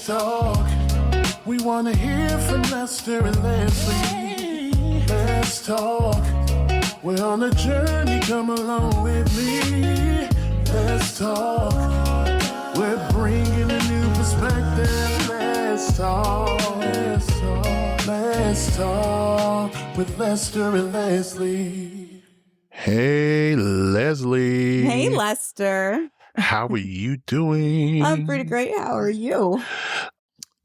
talk. We want to hear from Lester and Leslie. Let's talk. We're on a journey, come along with me. Let's talk. We're bringing a new perspective. Let's talk. Let's talk. Let's talk with Lester and Leslie. Hey, Leslie. Hey, Lester. How are you doing? I'm pretty great. How are you?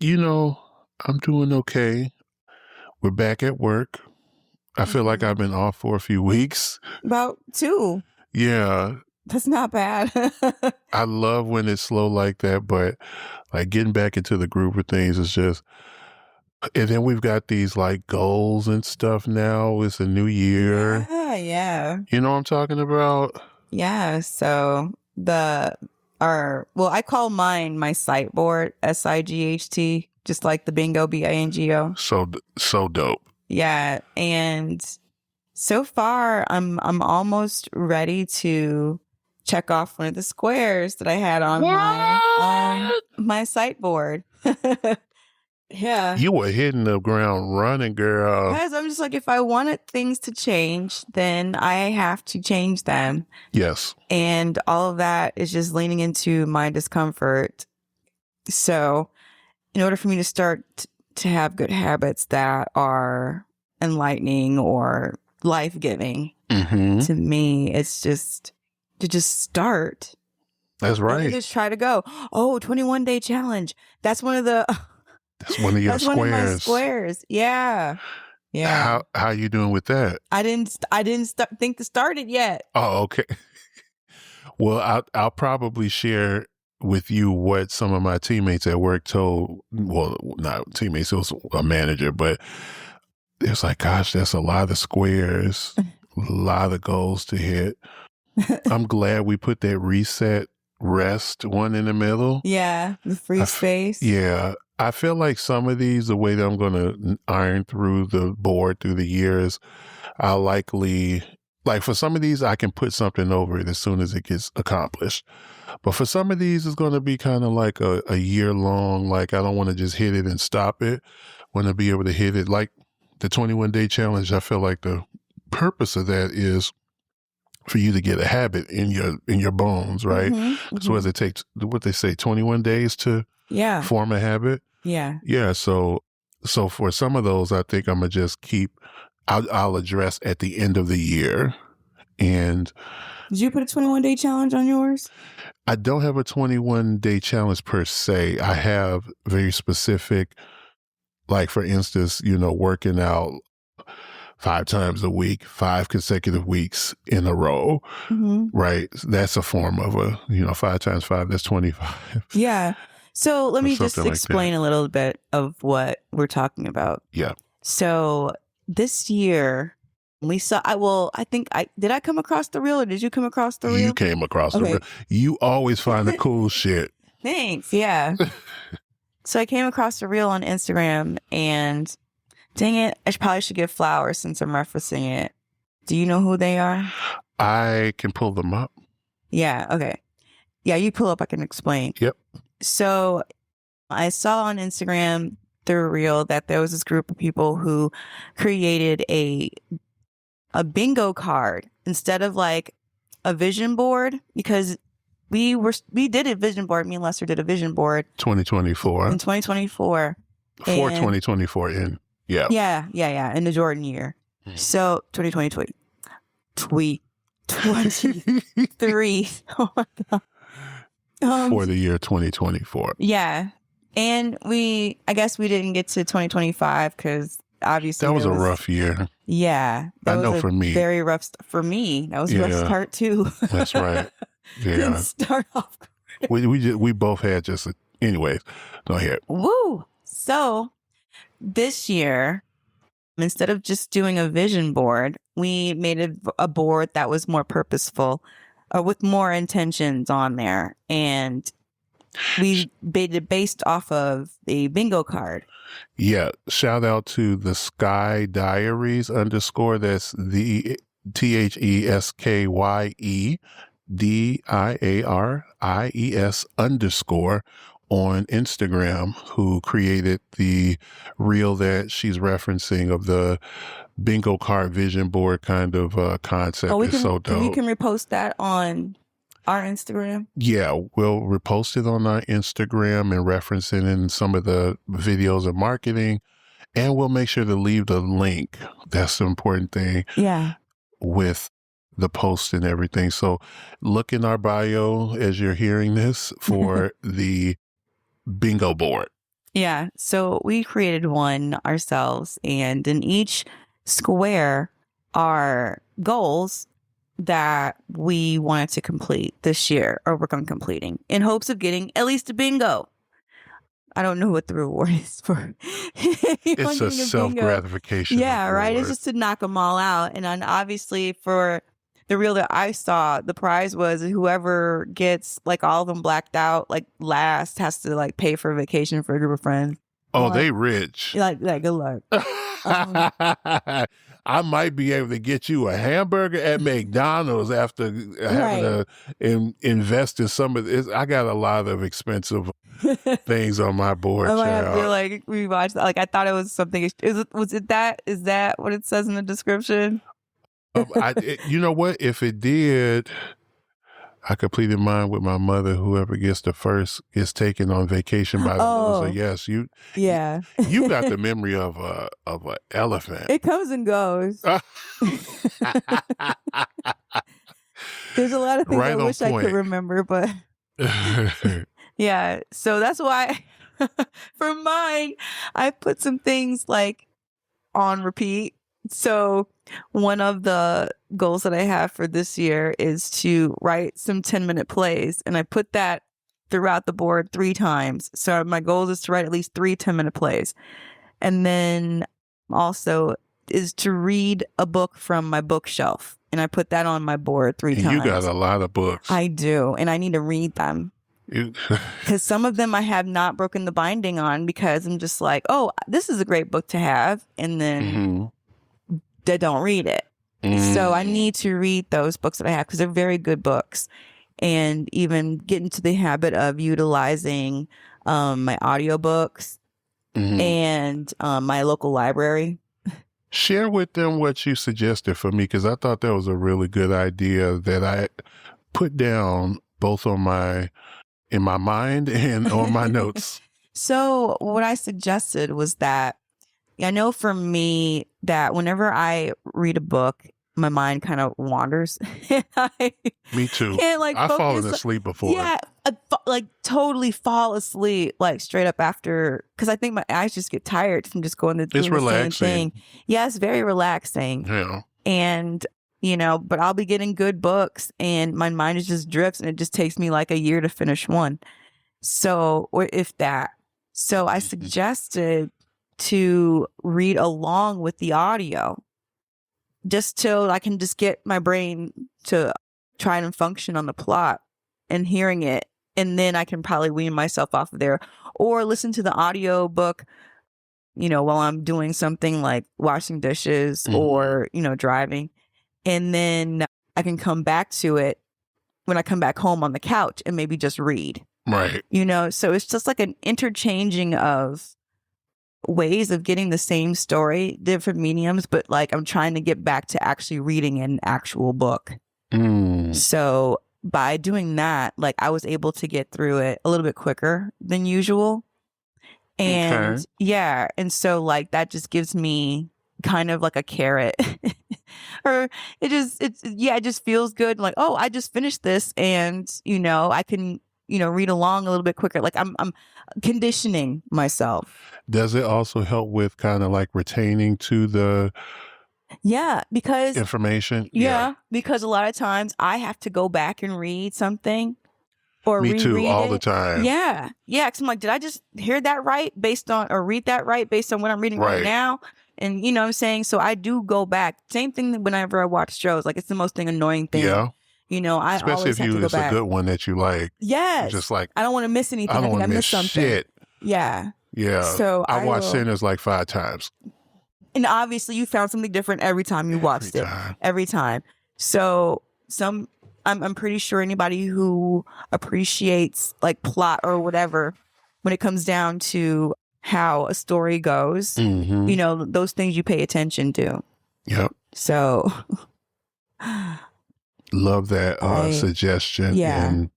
You know, I'm doing okay. We're back at work. I feel like I've been off for a few weeks. About 2. Yeah. That's not bad. I love when it's slow like that, but like getting back into the groove of things is just, and then we've got these like goals and stuff now. It's a new year. Yeah. You know what I'm talking about? Yeah. So I call mine my sight board, SIGHT, just like the bingo, BINGO. So dope. Yeah. And so far I'm almost ready to check off one of the squares that I had on my sight board. Yeah. You were hitting the ground running, girl. Because I'm just like, if I wanted things to change, then I have to change them. Yes. And all of that is just leaning into my discomfort. So in order for me to start to have good habits that are enlightening or life-giving, to me, it's just to just start. That's right. Just try to go. 21-day challenge. That's one of the... That's one of your That's squares. one of my squares. Yeah. Yeah. How you doing with that? I didn't think to start it yet. Oh, okay. Well, I'll probably share with you what some of my teammates at work told. Well, not teammates, it was a manager, but it was like, gosh, that's a lot of squares, a lot of goals to hit. I'm glad we put that reset rest one in the middle. Yeah. The free space. Yeah. I feel like some of these, the way that I'm going to iron through the board through the years, I'll likely, like for some of these, I can put something over it as soon as it gets accomplished. But for some of these, it's going to be kind of like a year long. Like I don't want to just hit it and stop it. I want to be able to hit it. Like the 21-day challenge, I feel like the purpose of that is for you to get a habit in your bones, right? So as it takes, what they say, 21 days to form a habit. Yeah. Yeah. So for some of those, I think I'm going to just I'll address at the end of the year. And did you put a 21-day challenge on yours? I don't have a 21-day challenge per se. I have very specific, like for instance, working out 5 times a week, 5 consecutive weeks in a row, right? That's a form of 5 times 5, that's 25. Yeah. So let me just explain like a little bit of what we're talking about. Yeah. So this year we saw, did I come across the reel or did you come across the reel? You came across the reel. You always find the cool shit. Thanks. Yeah. So I came across the reel on Instagram and dang it, I probably should give flowers since I'm referencing it. Do you know who they are? I can pull them up. Yeah. Okay. Yeah, you pull up, I can explain. Yep. So I saw on Instagram through reel that there was this group of people who created a bingo card instead of like a vision board, because we did a vision board. Me and Lester did a vision board 2024 in 2024 for 2024 in in the Jordan year. So 2023. Oh my god. For the year 2024. Yeah. And I guess we didn't get to 2025 because obviously that was a rough year. Yeah. I know for me. Very rough. For me, that was a rough start too. That's right. Yeah. Didn't start off. We both had anyways, go ahead. Woo. So this year, instead of just doing a vision board, we made a board that was more purposeful, with more intentions on there. And we made it based off of the bingo card. Yeah. Shout out to the Sky Diaries _ that's the THESKYE DIARIES _ on Instagram who created the reel that she's referencing of the bingo card vision board kind of concept. It's so dope. We can repost that on our Instagram. Yeah, we'll repost it on our Instagram and reference it in some of the videos of marketing. And we'll make sure to leave the link. That's the important thing. Yeah. With the post and everything. So look in our bio as you're hearing this for the bingo board. Yeah. So we created one ourselves, and in each square are goals that we wanted to complete this year or work on completing in hopes of getting at least a bingo. I don't know what the reward is for. It's a self-gratification. Yeah, reward. right. It's just to knock them all out. And then obviously for the reel that I saw, the prize was whoever gets like all of them blacked out, like last, has to like pay for a vacation for a group of friends. Oh, like, they rich. Like good luck. I might be able to get you a hamburger at McDonald's after having to invest in some of this. I got a lot of expensive things on my board. I might have to like rewatch that. Like I thought it was something. Was it that? Is that what it says in the description? You know what? If it did, I completed mine with my mother. Whoever gets the first gets taken on vacation by the loser. Yes, you got the memory of a elephant. It comes and goes. There's a lot of things I wish I could remember, but yeah. So that's why for mine, I put some things like on repeat. So one of the goals that I have for this year is to write some 10-minute plays. And I put that throughout the board 3 times. So my goal is to write at least 3 10-minute plays. And then also is to read a book from my bookshelf. And I put that on my board 3 times. You got a lot of books. I do. And I need to read them. Because some of them I have not broken the binding on because I'm just like, oh, this is a great book to have. And then they don't read it. So I need to read those books that I have because they're very good books. And even get into the habit of utilizing my audiobooks and my local library. Share with them what you suggested for me, because I thought that was a really good idea that I put down both in my mind and on my notes. So what I suggested was that I know for me that whenever I read a book, my mind kind of wanders. Me too. Like, I've fallen asleep before. Yeah, like totally fall asleep, like straight up after, because I think my eyes just get tired from just going to doing the same thing. Yeah, it's very relaxing. Yeah. And, but I'll be getting good books and my mind just drifts and it just takes me like a year to finish one. So, or if that. So I suggested to read along with the audio just till I can just get my brain to try and function on the plot and hearing it. And then I can probably wean myself off of there or listen to the audio book, while I'm doing something like washing dishes or, driving. And then I can come back to it when I come back home on the couch and maybe just read. Right. So it's just like an interchanging of ways of getting the same story, different mediums, but like I'm trying to get back to actually reading an actual book. So by doing that, like I was able to get through it a little bit quicker than usual. And and so like that just gives me kind of like a carrot or it just feels good. Like, oh, I just finished this and, I can, read along a little bit quicker. Like I'm conditioning myself. Does it also help with kind of like retaining to the because information? Because a lot of times I have to go back and read something or Me reread too, all it. the time. Yeah. Because I'm like, did I just hear that right read that right based on what I'm reading right now? And you know what I'm saying? So I do go back. Same thing whenever I watch shows. Like it's the most annoying thing. Yeah. I especially always if have to go it's back. a good one that you like. Yes. Just like I don't want to miss anything. I don't want to miss something. shit. Yeah. Yeah. So I watched Sinners like 5 times. And obviously you found something different every time you watched it. Every time. So I'm pretty sure anybody who appreciates like plot or whatever when it comes down to how a story goes, Mm-hmm. those things you pay attention to. Yep. So Love that suggestion. yeah. And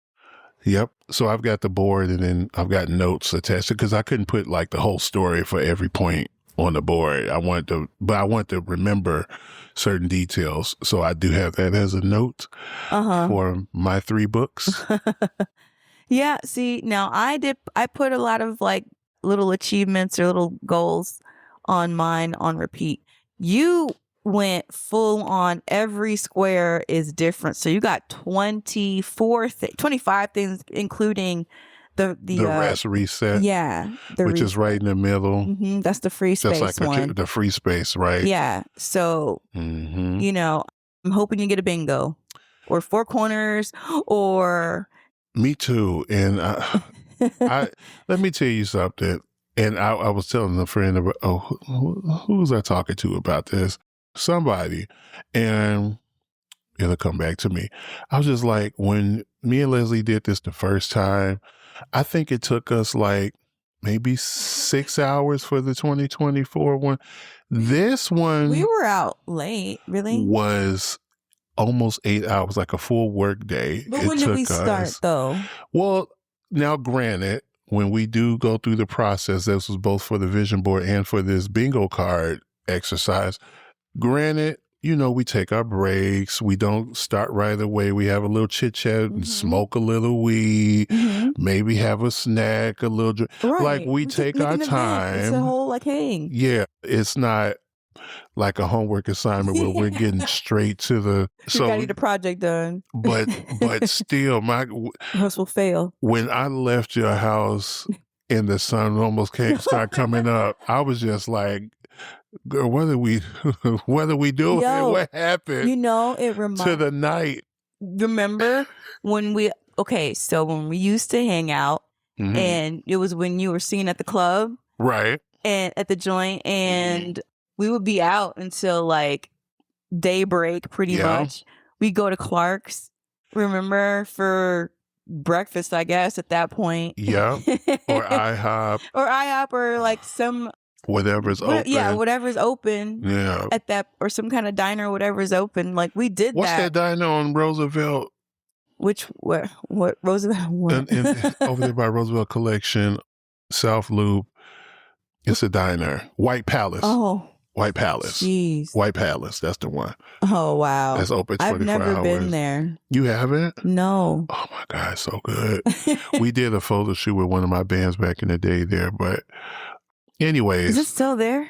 yep. So I've got the board and then I've got notes attached because I couldn't put like the whole story for every point on the board. I want to remember certain details. So I do have that as a note for my 3 books. Yeah. See, now I put a lot of like little achievements or little goals on mine on repeat. You went full on, every square is different. So you got 25 things, including the rest reset. Yeah. Which is right in the middle. Mm-hmm, that's the free space one. The free space, right? Yeah. So, I'm hoping you get a bingo or 4 corners or. Me too. And I let me tell you something. And I was telling a friend about, who was I talking to about this? Somebody. And it'll come back to me. I was just like, when me and Leslie did this the first time, I think it took us like maybe 6 hours for the 2024 one. This one. We were out late, really? Was almost 8 hours, like a full work day. But when did we start though? Well, now granted, when we do go through the process, this was both for the vision board and for this bingo card exercise. Granted, we take our breaks. We don't start right away. We have a little chit chat and smoke a little weed, maybe have a snack, a little drink. Right. Like we take our time. It's a whole hang. Yeah, it's not like a homework assignment where we're getting straight to the. You gotta get the project done. But still, house will fail. When I left your house and the sun almost start coming up, I was just like, girl, what are we doing? Yo, what happened? It reminds to the night. Remember when we used to hang out and it was when you were seen at the club, right? And at the joint, and we would be out until like daybreak, pretty much. We go to Clark's, remember, for breakfast, I guess, at that point. Yeah. Or IHOP. Or like some. Whatever's open. Yeah, whatever's open. Yeah. At that, or some kind of diner, whatever's open. Like we did What's that diner on Roosevelt? What Roosevelt? What? Over there by Roosevelt Collection, South Loop. It's a diner. White Palace. Oh. White Palace. Jeez. White Palace. That's the one. Oh, wow. That's open 24 hours. I've never been there. You haven't? No. Oh, my God. So good. We did a photo shoot with one of my bands back in the day there. But anyways. Is it still there?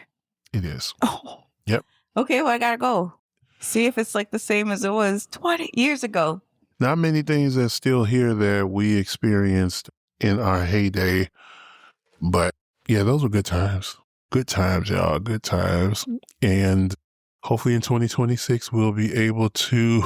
It is. Oh. Yep. Okay. Well, I got to go. See if it's like the same as it was 20 years ago. Not many things that's still here that we experienced in our heyday. But yeah, those were good times. Good times, y'all. Good times. And hopefully in 2026, we'll be able to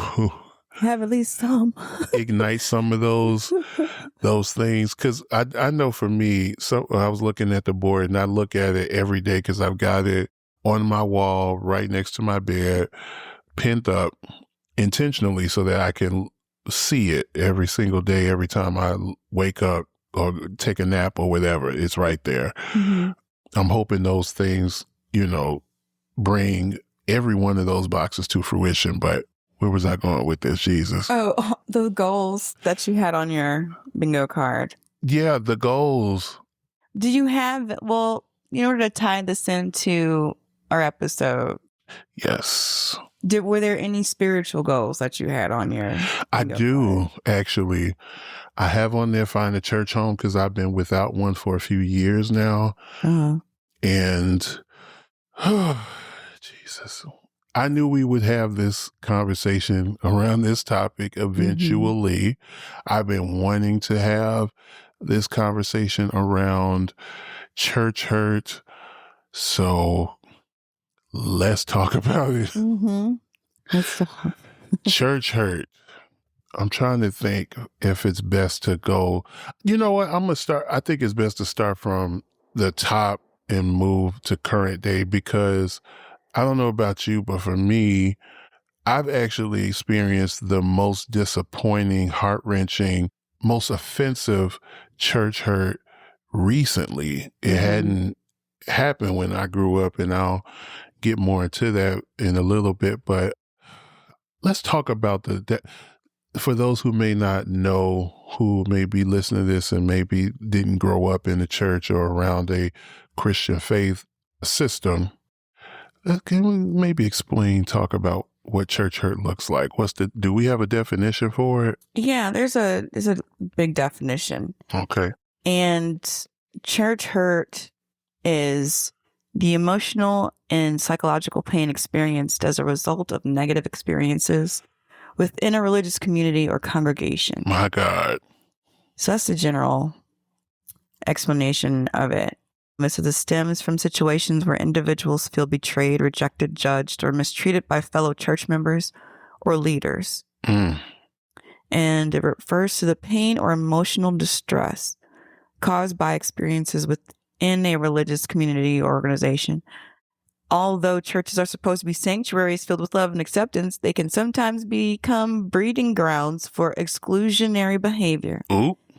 have at least some ignite some of those things. Because I know for me, I was looking at the board and I look at it every day because I've got it on my wall right next to my bed, pinned up intentionally so that I can see it every single day, every time I wake up or take a nap or whatever. It's right there. Mm-hmm. I'm hoping those things, bring every one of those boxes to fruition. But where was I going with this, Jesus? Oh, the goals that you had on your bingo card. Yeah, the goals. Do you have, in order to tie this into our episode. Yes. Were there any spiritual goals that you had on your bingo I do, card? Actually. I have on there find a church home because I've been without one for a few years now. Uh-huh. And, Jesus, I knew we would have this conversation around this topic eventually. Mm-hmm. I've been wanting to have this conversation around church hurt. So let's talk about it. Mm-hmm. Let's talk. Church hurt. I'm trying to think if it's best to go. You know what? I'm going to start. I think it's best to start from the top and move to current day because I don't know about you, but for me, I've actually experienced the most disappointing, heart-wrenching, most offensive church hurt recently. It hadn't happened when I grew up, and I'll get more into that in a little bit. But let's talk about for those who may not know, who may be listening to this and maybe didn't grow up in the church or around a Christian faith system. Can we maybe talk about what church hurt looks like? Do we have a definition for it? Yeah, there's a big definition. Okay. And church hurt is the emotional and psychological pain experienced as a result of negative experiences within a religious community or congregation. My God. So that's the general explanation of it. Most of this stems from situations where individuals feel betrayed, rejected, judged, or mistreated by fellow church members or leaders. And it refers to the pain or emotional distress caused by experiences within a religious community or organization. Although churches are supposed to be sanctuaries filled with love and acceptance, they can sometimes become breeding grounds for exclusionary behavior,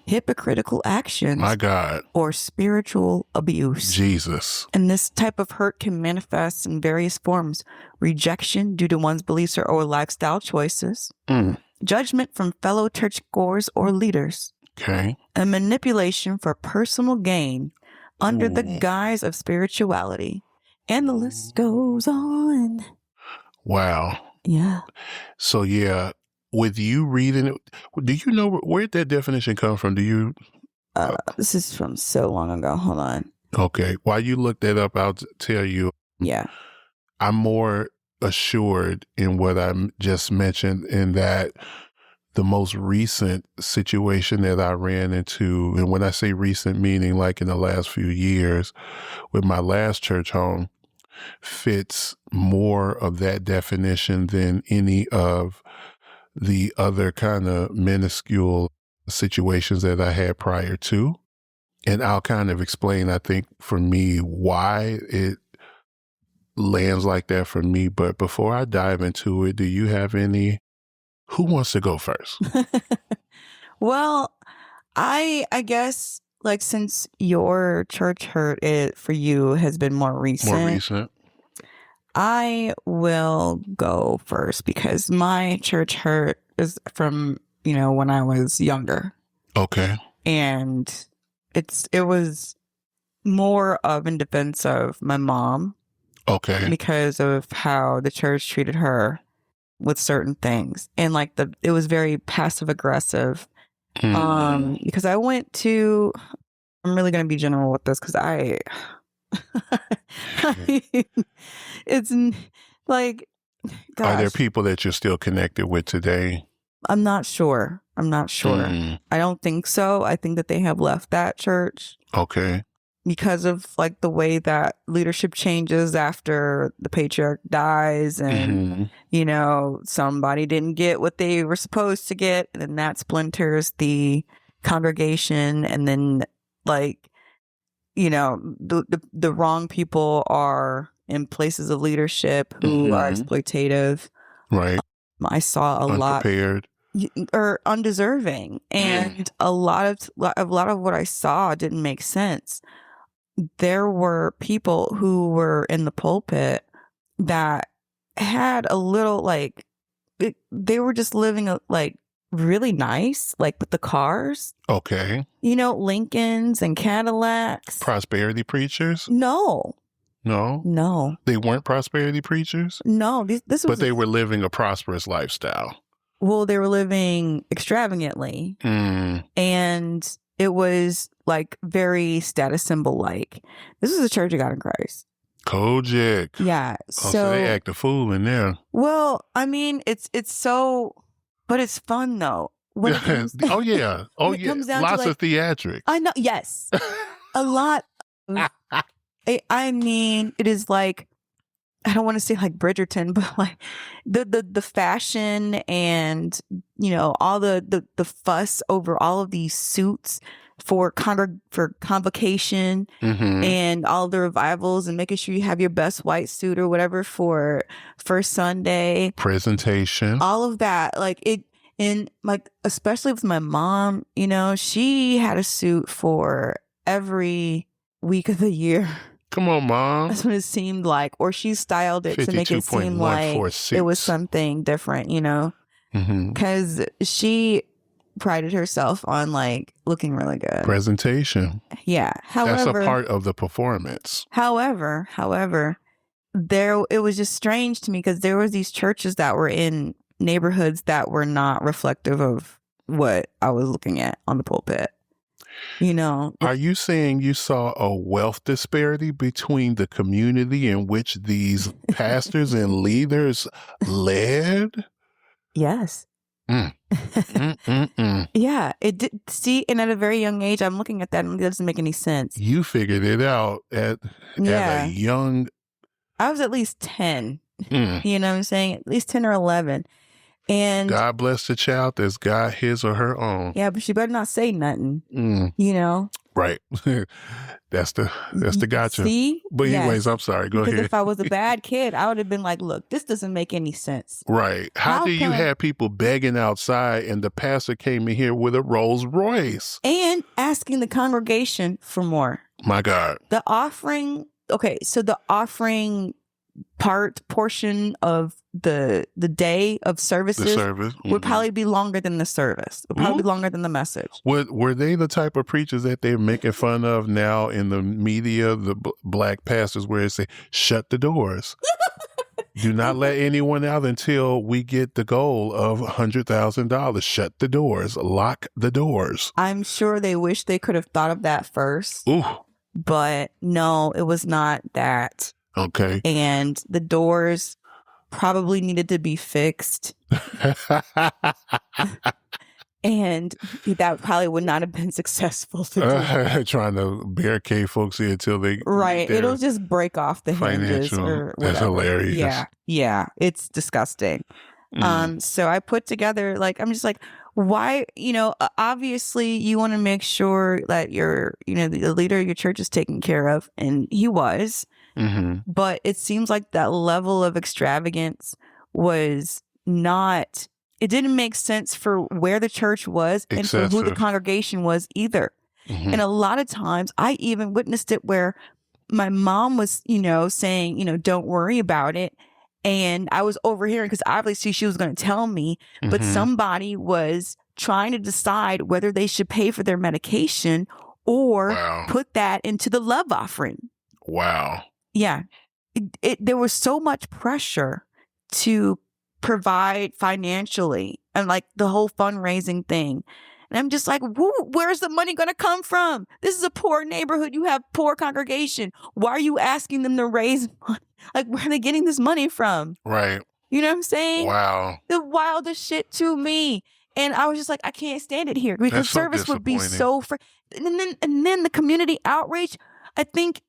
hypocritical actions, my God, or spiritual abuse. Jesus. And this type of hurt can manifest in various forms: rejection due to one's beliefs or lifestyle choices, judgment from fellow churchgoers or leaders, and manipulation for personal gain under the guise of spirituality. And the list goes on. Wow. Yeah. So, yeah, with you reading it, do you know where did that definition come from? Do you? This is from so long ago. Hold on. Okay. While you look that up, I'll tell you. Yeah. I'm more assured in what I just mentioned, in that the most recent situation that I ran into, and when I say recent, meaning like in the last few years with my last church home, fits more of that definition than any of the other kind of minuscule situations that I had prior to. And I'll kind of explain, I think, for me, why it lands like that for me. But before I dive into it, do you have who wants to go first? Well, I guess, like, since your church hurt for you has been more recent. I will go first because my church hurt is from, when I was younger. Okay. And it was more of in defense of my mom. Okay. Because of how the church treated her with certain things. And like it was very passive aggressive. Because I went to, I'm really going to be general with this because it's like, gosh. Are there people that you're still connected with today? I'm not sure. I don't think so. I think that they have left that church. Okay. Because of like the way that leadership changes after the patriarch dies and, somebody didn't get what they were supposed to get. And then that splinters the congregation. And then the wrong people are in places of leadership who are exploitative. Right. I saw Unprepared. or undeserving. And a lot of what I saw didn't make sense. There were people who were in the pulpit that had a little they were just living really nice, with the cars. Okay. Lincolns and Cadillacs. Prosperity preachers? No. They weren't prosperity preachers? No. This was. But they were living a prosperous lifestyle. Well, they were living extravagantly. And it was very status symbol like. This is a Church of God in Christ. Kojic. Yeah. So they act a fool in there. Well, I mean, it's so, but it's fun though. When it comes, oh yeah. Lots of theatrics. I know. Yes. A lot. I mean, it is I don't want to say Bridgerton, but the fashion and all the fuss over all of these suits for convocation and all the revivals and making sure you have your best white suit or whatever for first Sunday presentation, all of that and especially with my mom, she had a suit for every week of the year. Come on, Mom. That's what it seemed like. Or she styled it to make it seem like it was something different, you know? Because she prided herself on like looking really good. Presentation. Yeah. That's a part of the performance. However, it was just strange to me because there was these churches that were in neighborhoods that were not reflective of what I was looking at on the pulpit. You know, are you saying you saw a wealth disparity between the community in which these pastors and leaders led? Yes. Yeah, it did. See, and at a very young age, I'm looking at that and it doesn't make any sense. You figured it out at a young... I was at least 10. You know what I'm saying? At least 10 or 11. And God bless the child that's got his or her own. Yeah, but she better not say nothing. You know? Right. That's the gotcha. See? But anyways, I'm sorry. Go ahead. Because if I was a bad kid, I would have been like, look, this doesn't make any sense. Right. How do you have people begging outside and the pastor came in here with a Rolls Royce? And asking the congregation for more. My God. The offering, okay, so the offering portion of the day of services would probably be longer than the service. Would probably be longer than the message. Were they the type of preachers that they're making fun of now in the media, the black pastors, where they say, shut the doors. Do not let anyone out until we get the goal of $100,000. Shut the doors. Lock the doors. I'm sure they wish they could have thought of that first. Ooh. But no, it was not that. Okay. And the doors probably needed to be fixed. And that probably would not have been successful to do. Trying to barricade folks here until they... Right. It'll just break off the hinges or whatever. That's hilarious. Yeah. It's disgusting. So I put together, like, I'm just like, why, you know, obviously you want to make sure that the leader of your church is taken care of. And he was. But it seems like that level of extravagance was not, it didn't make sense for where the church was and for who the congregation was either. And a lot of times I even witnessed it where my mom was, saying, don't worry about it. And I was overhearing because obviously she was going to tell me, but somebody was trying to decide whether they should pay for their medication or put that into the love offering. Wow. Yeah. There was so much pressure to provide financially and like the whole fundraising thing. And I'm just like, where's the money going to come from? This is a poor neighborhood. You have poor congregation. Why are you asking them to raise money? Like, where are they getting this money from? Right. You know what I'm saying? Wow. The wildest shit to me. And I was just like, I can't stand it here because service would be so and then the community outreach, I think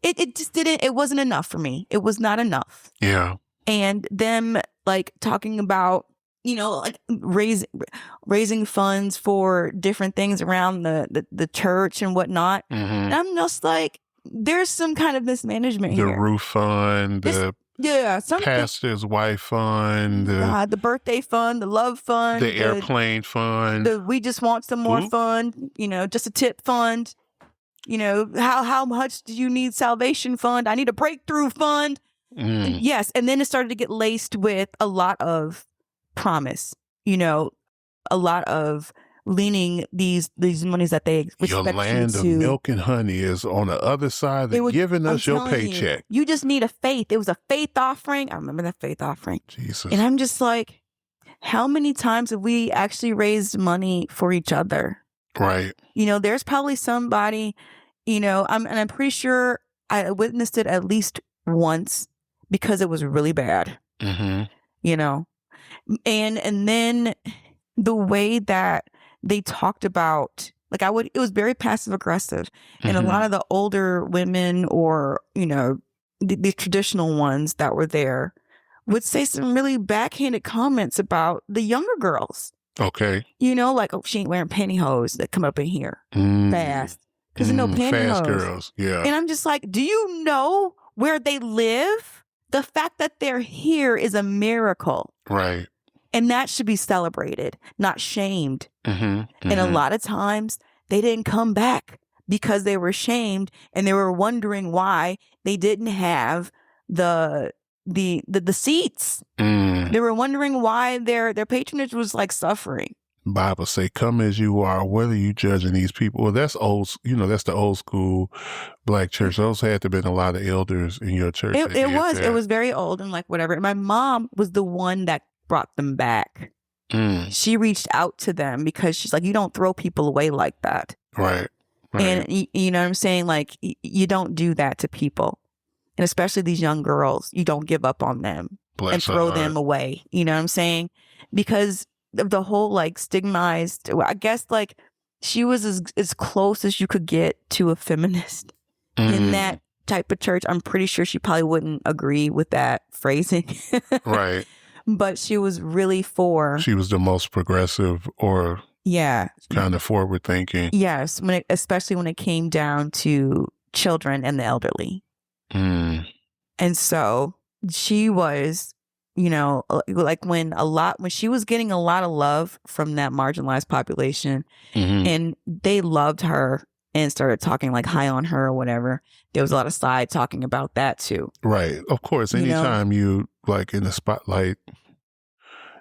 it just it wasn't enough for me. It was not enough. Yeah. And them like talking about, like raising funds for different things around the church and whatnot. And I'm just like, there's some kind of mismanagement here. The roof fund, pastor's wife fund, the birthday fund, the love fund, the airplane fund, the we just want some more fund, just a tip fund. How much do you need salvation fund? I need a breakthrough fund. Yes. And then it started to get laced with a lot of promise, a lot of leaning these monies that they expect your land of milk and honey is on the other side of giving us your paycheck. You just need a faith. It was a faith offering. I remember that faith offering. Jesus. And I'm just like, how many times have we actually raised money for each other? Right. There's probably somebody, I'm pretty sure I witnessed it at least once because it was really bad. And then the way that they talked about, like it was very passive aggressive. And a lot of the older women or, the traditional ones that were there would say some really backhanded comments about the younger girls. Okay. Like, oh, she ain't wearing pantyhose that come up in here fast. Because no pantyhose. Fast girls, yeah. And I'm just like, do you know where they live? The fact that they're here is a miracle. Right. And that should be celebrated, not shamed. And a lot of times they didn't come back because they were shamed and they were wondering why they didn't have the seats. They were wondering why their patronage was like suffering. Bible say, "Come as you are." What are you judging these people? Well, that's old. That's the old school Black church. Those had to have been a lot of elders in your church. It was very old and like whatever. My mom was the one that brought them back. She reached out to them because she's like, you don't throw people away like that. Right. And you know what I'm saying? Like, you don't do that to people. And especially these young girls, you don't give up on them and throw them away. You know what I'm saying? Because of the whole like stigmatized, I guess like she was as close as you could get to a feminist in that type of church. I'm pretty sure she probably wouldn't agree with that phrasing. Right. But she was really she was the most progressive or kind of forward thinking. Yes, especially when it came down to children and the elderly. And so she was, like when she was getting a lot of love from that marginalized population, and they loved her and started talking like high on her or whatever, there was a lot of side talking about that too. Right. Of course, anytime you like in the spotlight,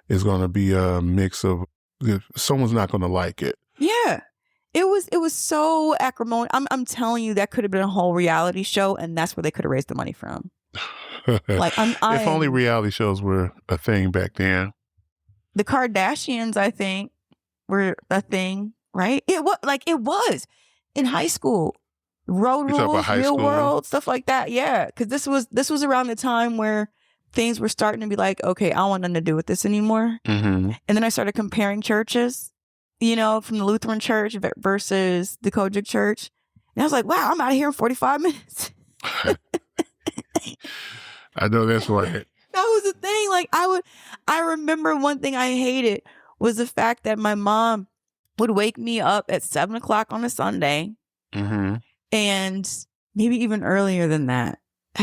is going to be a mix of, someone's not going to like it. Yeah. It was so acrimonious. I'm telling you, that could have been a whole reality show, and that's where they could have raised the money from. Like, if only reality shows were a thing back then. The Kardashians, I think, were a thing, right? It was in high school. Road Rules, Real World, stuff like that. Yeah, because this was around the time where things were starting to be like, okay, I don't want nothing to do with this anymore. And then I started comparing churches, from the Lutheran church versus the Kojic church. And I was like, wow, I'm out of here in 45 minutes. I know that's right. That was the thing. Like I remember one thing I hated was the fact that my mom would wake me up at 7:00 on a Sunday. And maybe even earlier than that.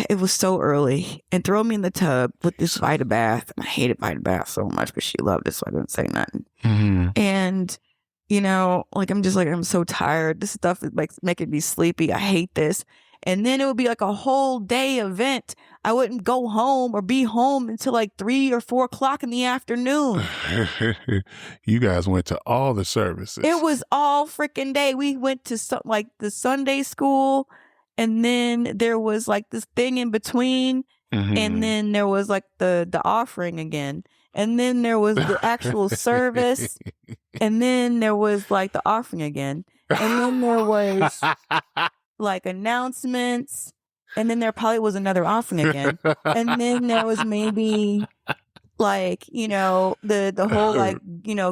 It was so early, and throw me in the tub with this Vita Bath. And I hated Vita Bath so much, but she loved it, so I didn't say nothing. And, like, I'm so tired. This stuff is like making me sleepy. I hate this. And then it would be like a whole day event. I wouldn't go home or be home until like 3 or 4 o'clock in the afternoon. You guys went to all the services. It was all freaking day. We went to the Sunday school. And then there was like this thing in between. And then there was like the offering again. And then there was the actual service. And then there was like the offering again. And then there was like announcements. And then there probably was another offering again. And then there was maybe like, the whole like,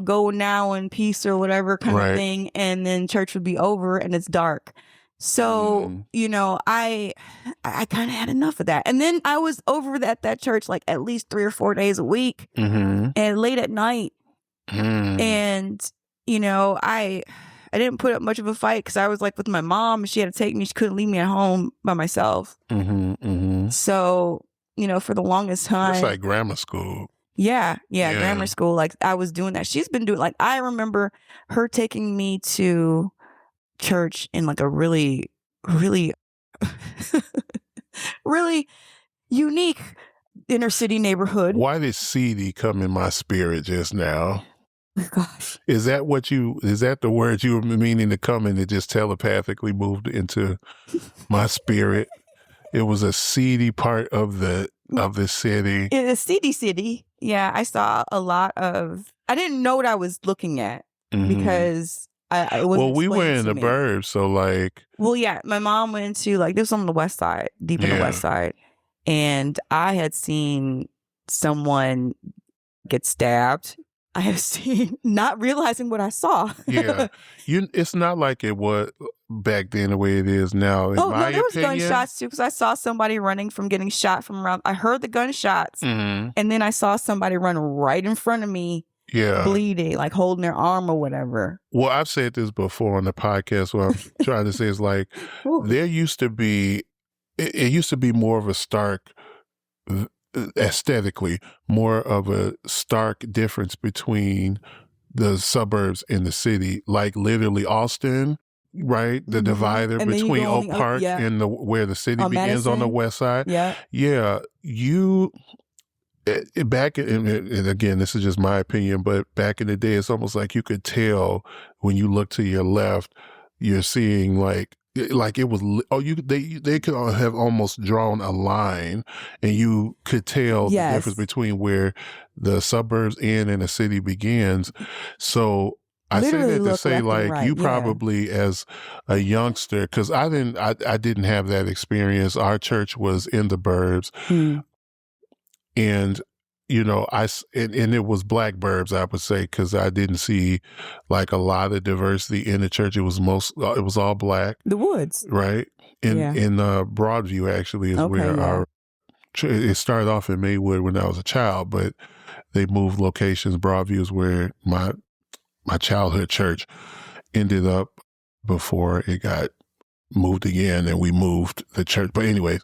go now in peace or whatever kind of thing. And then church would be over and it's dark. So, I kind of had enough of that. And then I was over at that church like at least 3 or 4 days a week and late at night. And, I didn't put up much of a fight because I was like with my mom and she had to take me. She couldn't leave me at home by myself. So, for the longest time. It's like grammar school. Yeah, grammar school. Like I was doing that. She's been doing, like, I remember her taking me to church in like a really, really, really unique inner city neighborhood. Why did seedy come in my spirit just now? Oh, gosh. Is that the word you were meaning to come and it just telepathically moved into my spirit? It was a seedy part of the city. In a seedy city. Yeah, I saw a lot of, I didn't know what I was looking at because I wasn't. Well, we were in the burbs, so like. Well, yeah, my mom went to like, this was on the west side, deep in the west side. And I had seen someone get stabbed. I have seen, not realizing what I saw. Yeah. It's not like it was back then the way it is now. In my there was opinion, gunshots too, because I saw somebody running from getting shot from around. I heard the gunshots, and then I saw somebody run right in front of me, bleeding, like holding their arm or whatever. Well, I've said this before on the podcast. What I'm trying to say is like, there used to be, it used to be more of a stark, aesthetically, more of a stark difference between the suburbs and the city. Like literally Austin right? The divider And then you between go Oak on Park and where the city On begins on the Madison. west side. Yeah. Yeah, back and again, this is just my opinion, but back in the day, it's almost like you could tell when you look to your left, you're seeing like it was they could have almost drawn a line, and you could tell the difference between where the suburbs end and the city begins. So I Literally say that to look say left and like right, you yeah. probably as a youngster, because I didn't have that experience. Our church was in the burbs. And, you know, and it was black burbs, I would say, because I didn't see like a lot of diversity in the church. It was it was all black. The Woods. Right. In Broadview, actually, is where it started off in Maywood when I was a child, but they moved locations. Broadview is where my childhood church ended up before it got moved again, and we moved the church. But anyway,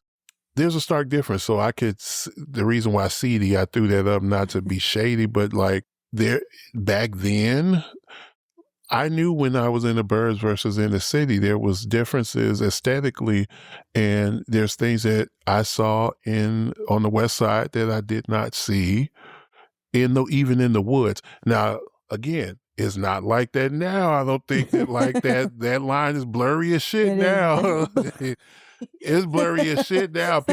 there's a stark difference. So the reason why seedy, I threw that up not to be shady, but like back then, I knew when I was in the burbs versus in the city, there was differences aesthetically, and there's things that I saw on the west side that I did not see even in the woods. Now, again, it's not like that now. I don't think that like that line is blurry as shit now. It's blurry as shit now.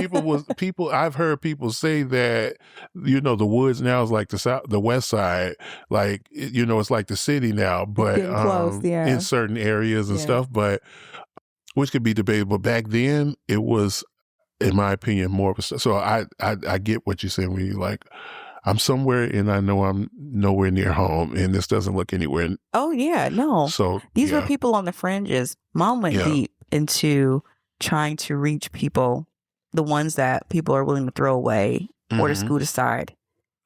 I've heard people say that, you know, the woods now is like the west side, like, you know, it's like the city now, but close, in certain areas and stuff, but which could be debatable. Back then, it was, in my opinion, more of a, so I get what you're saying when you like, I'm somewhere and I know I'm nowhere near home, and this doesn't look anywhere. Oh yeah, no. So these were people on the fringes. Mom went deep into trying to reach people, the ones that people are willing to throw away or to scoot aside,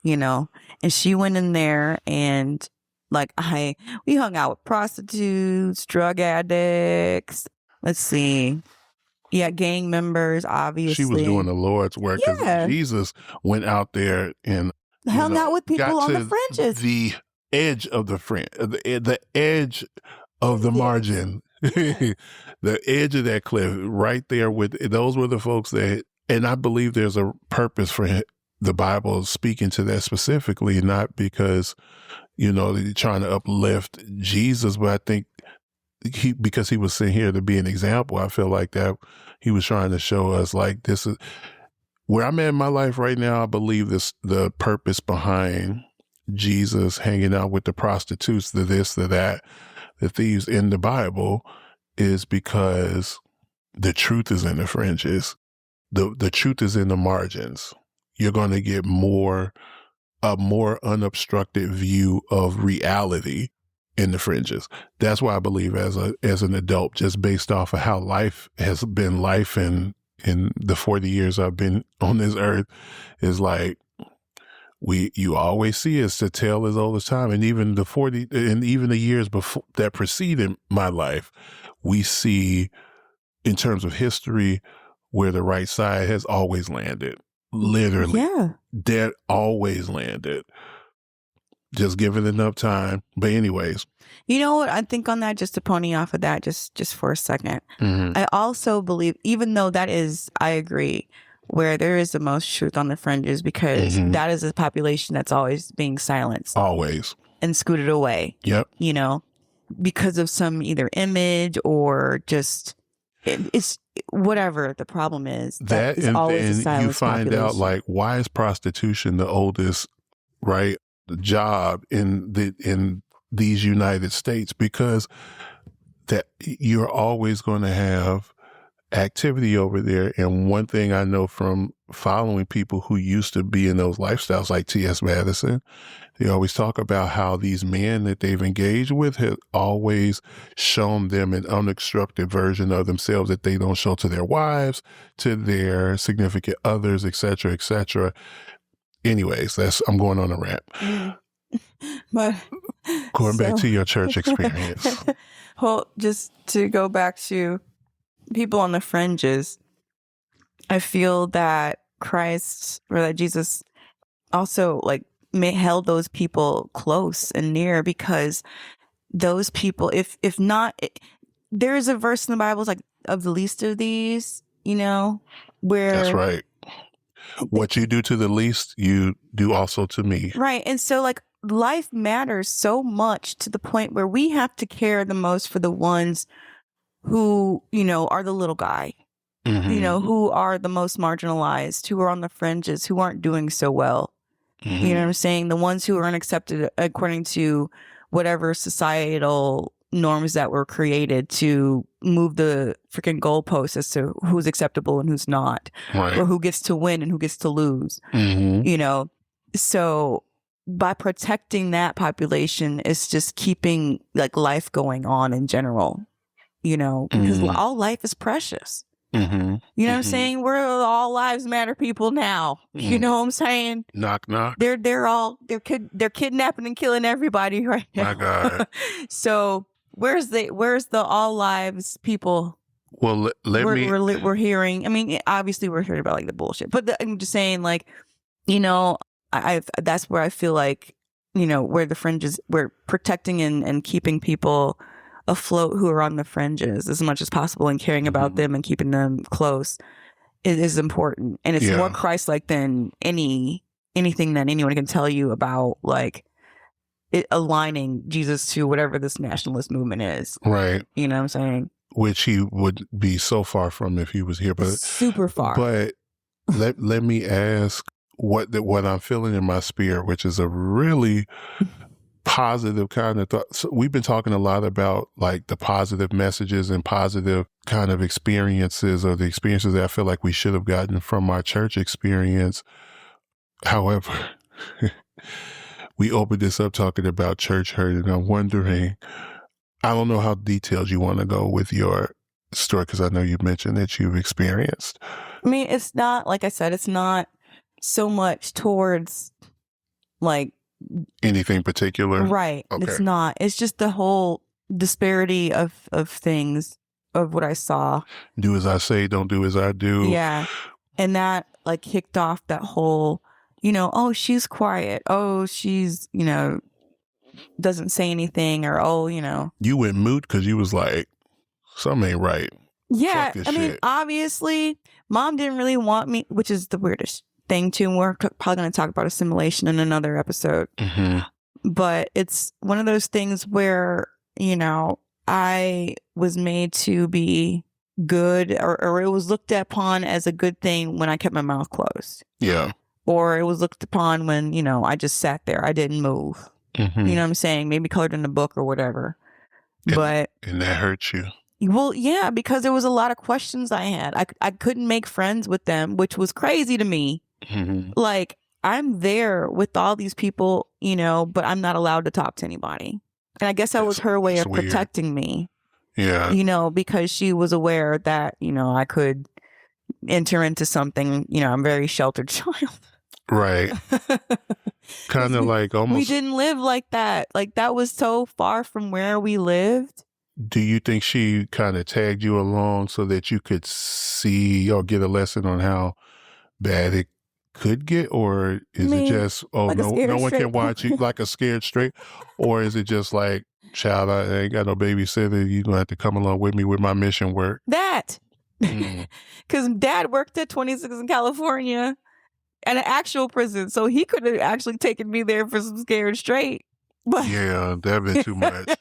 you know. And she went in there and like we hung out with prostitutes, drug addicts. Let's see. Yeah, gang members, obviously. She was doing the Lord's work because Jesus went out there and hung out with people on the fringes. The edge of the fringe, the edge of the margin. The edge of that cliff right there those were the folks that, and I believe there's a purpose for the Bible speaking to that specifically, not because, you know, they're trying to uplift Jesus, but I think because he was sent here to be an example, I feel like that he was trying to show us like, this is where I'm at in my life right now. I believe the purpose behind Jesus hanging out with the prostitutes, the this, the that, the thieves in the Bible is because the truth is in the fringes. The truth is in the margins. You're going to get a more unobstructed view of reality in the fringes. That's why I believe as an adult, just based off of how life has been in the 40 years I've been on this earth, is like, you always see it's a tale as old as time. And even the years before that preceded my life, we see in terms of history where the right side has always landed. Literally. Yeah. That always landed. Just give it enough time. But anyways. You know what? I think on that, just to pony off of that just for a second. I also believe, even though I agree, where there is the most truth on the fringes, because that is a population that's always being silenced. Always. And scooted away. Yep. You know, because of some either image or just, it's whatever the problem is. That is and always a silenced you find population. out like, why is prostitution the oldest, right, job in these United States? Because that you're always going to have activity over there. And one thing I know from following people who used to be in those lifestyles, like T.S. Madison, they always talk about how these men that they've engaged with have always shown them an unobstructed version of themselves that they don't show to their wives, to their significant others, et cetera, et cetera. Anyways, I'm going on a rant. But going back to your church experience. Well, just to go back to people on the fringes, I feel that Christ, or that Jesus, also like held those people close and near, because those people, if not, there's a verse in the Bible, it's like, of the least of these, you know, where. That's right. What you do to the least, you do also to me. Right. And so, like, life matters so much to the point where we have to care the most for the ones who, you know, are the little guy, you know, who are the most marginalized, who are on the fringes, who aren't doing so well. You know what I'm saying? The ones who are unaccepted according to whatever societal norms that were created to move the freaking goalposts as to who's acceptable and who's not, Right. or who gets to win and who gets to lose, you know? So by protecting that population, it's just keeping like life going on in general, you know, because all life is precious. You know what I'm saying? We're all lives matter people now. You know what I'm saying? Knock, knock. They're kidnapping and killing everybody right now. My God. So where's the all lives people? Well, we're hearing. I mean, obviously we're hearing about like the bullshit, but I'm just saying, like, you know, I that's where I feel like, you know, where the fringes, we're protecting and keeping people afloat who are on the fringes as much as possible, and caring about them and keeping them close is important. And it's more Christ-like than anything that anyone can tell you about, like, it aligning Jesus to whatever this nationalist movement is. Right. You know what I'm saying? Which he would be so far from if he was here, but super far. But let me ask what I'm feeling in my spirit, which is a really positive kind of thought. So we've been talking a lot about like the positive messages and positive kind of experiences, or the experiences that I feel like we should have gotten from our church experience. However, we opened this up talking about church hurt, and I'm wondering, I don't know how detailed you want to go with your story, because I know you mentioned that you've experienced. I mean, it's not, like I said, it's not so much towards like anything particular. Right. Okay. It's not. It's just the whole disparity of things, of what I saw. Do as I say, don't do as I do. Yeah. And that like kicked off that whole, you know, oh, she's quiet. Oh, she's, you know, doesn't say anything, or, oh, you know. You went moot because you was like, something ain't right. Yeah. I mean, obviously, mom didn't really want me, which is the weirdest thing too. We're probably going to talk about assimilation in another episode. But it's one of those things where, you know, I was made to be good, or it was looked upon as a good thing when I kept my mouth closed. Yeah. Or it was looked upon when, you know, I just sat there. I didn't move. You know what I'm saying? Maybe colored in a book or whatever. And that hurts you. Well, yeah, because there was a lot of questions I had. I couldn't make friends with them, which was crazy to me. Like, I'm there with all these people, you know, but I'm not allowed to talk to anybody. And I guess that was her way of protecting me. Yeah. You know, because she was aware that, you know, I could enter into something, you know, I'm a very sheltered child. Right. Kind of like almost. We didn't live like that. Like, that was so far from where we lived. Do you think she kind of tagged you along so that you could see or get a lesson on how bad it could get? Or is it just, oh, like no one can watch you, like a scared straight? Or is it just like, child, I ain't got no babysitter. You're going to have to come along with me with my mission work? That. Because Dad worked at 26 in California at an actual prison. So he could have actually taken me there for some scared straight. But yeah, that'd been too much.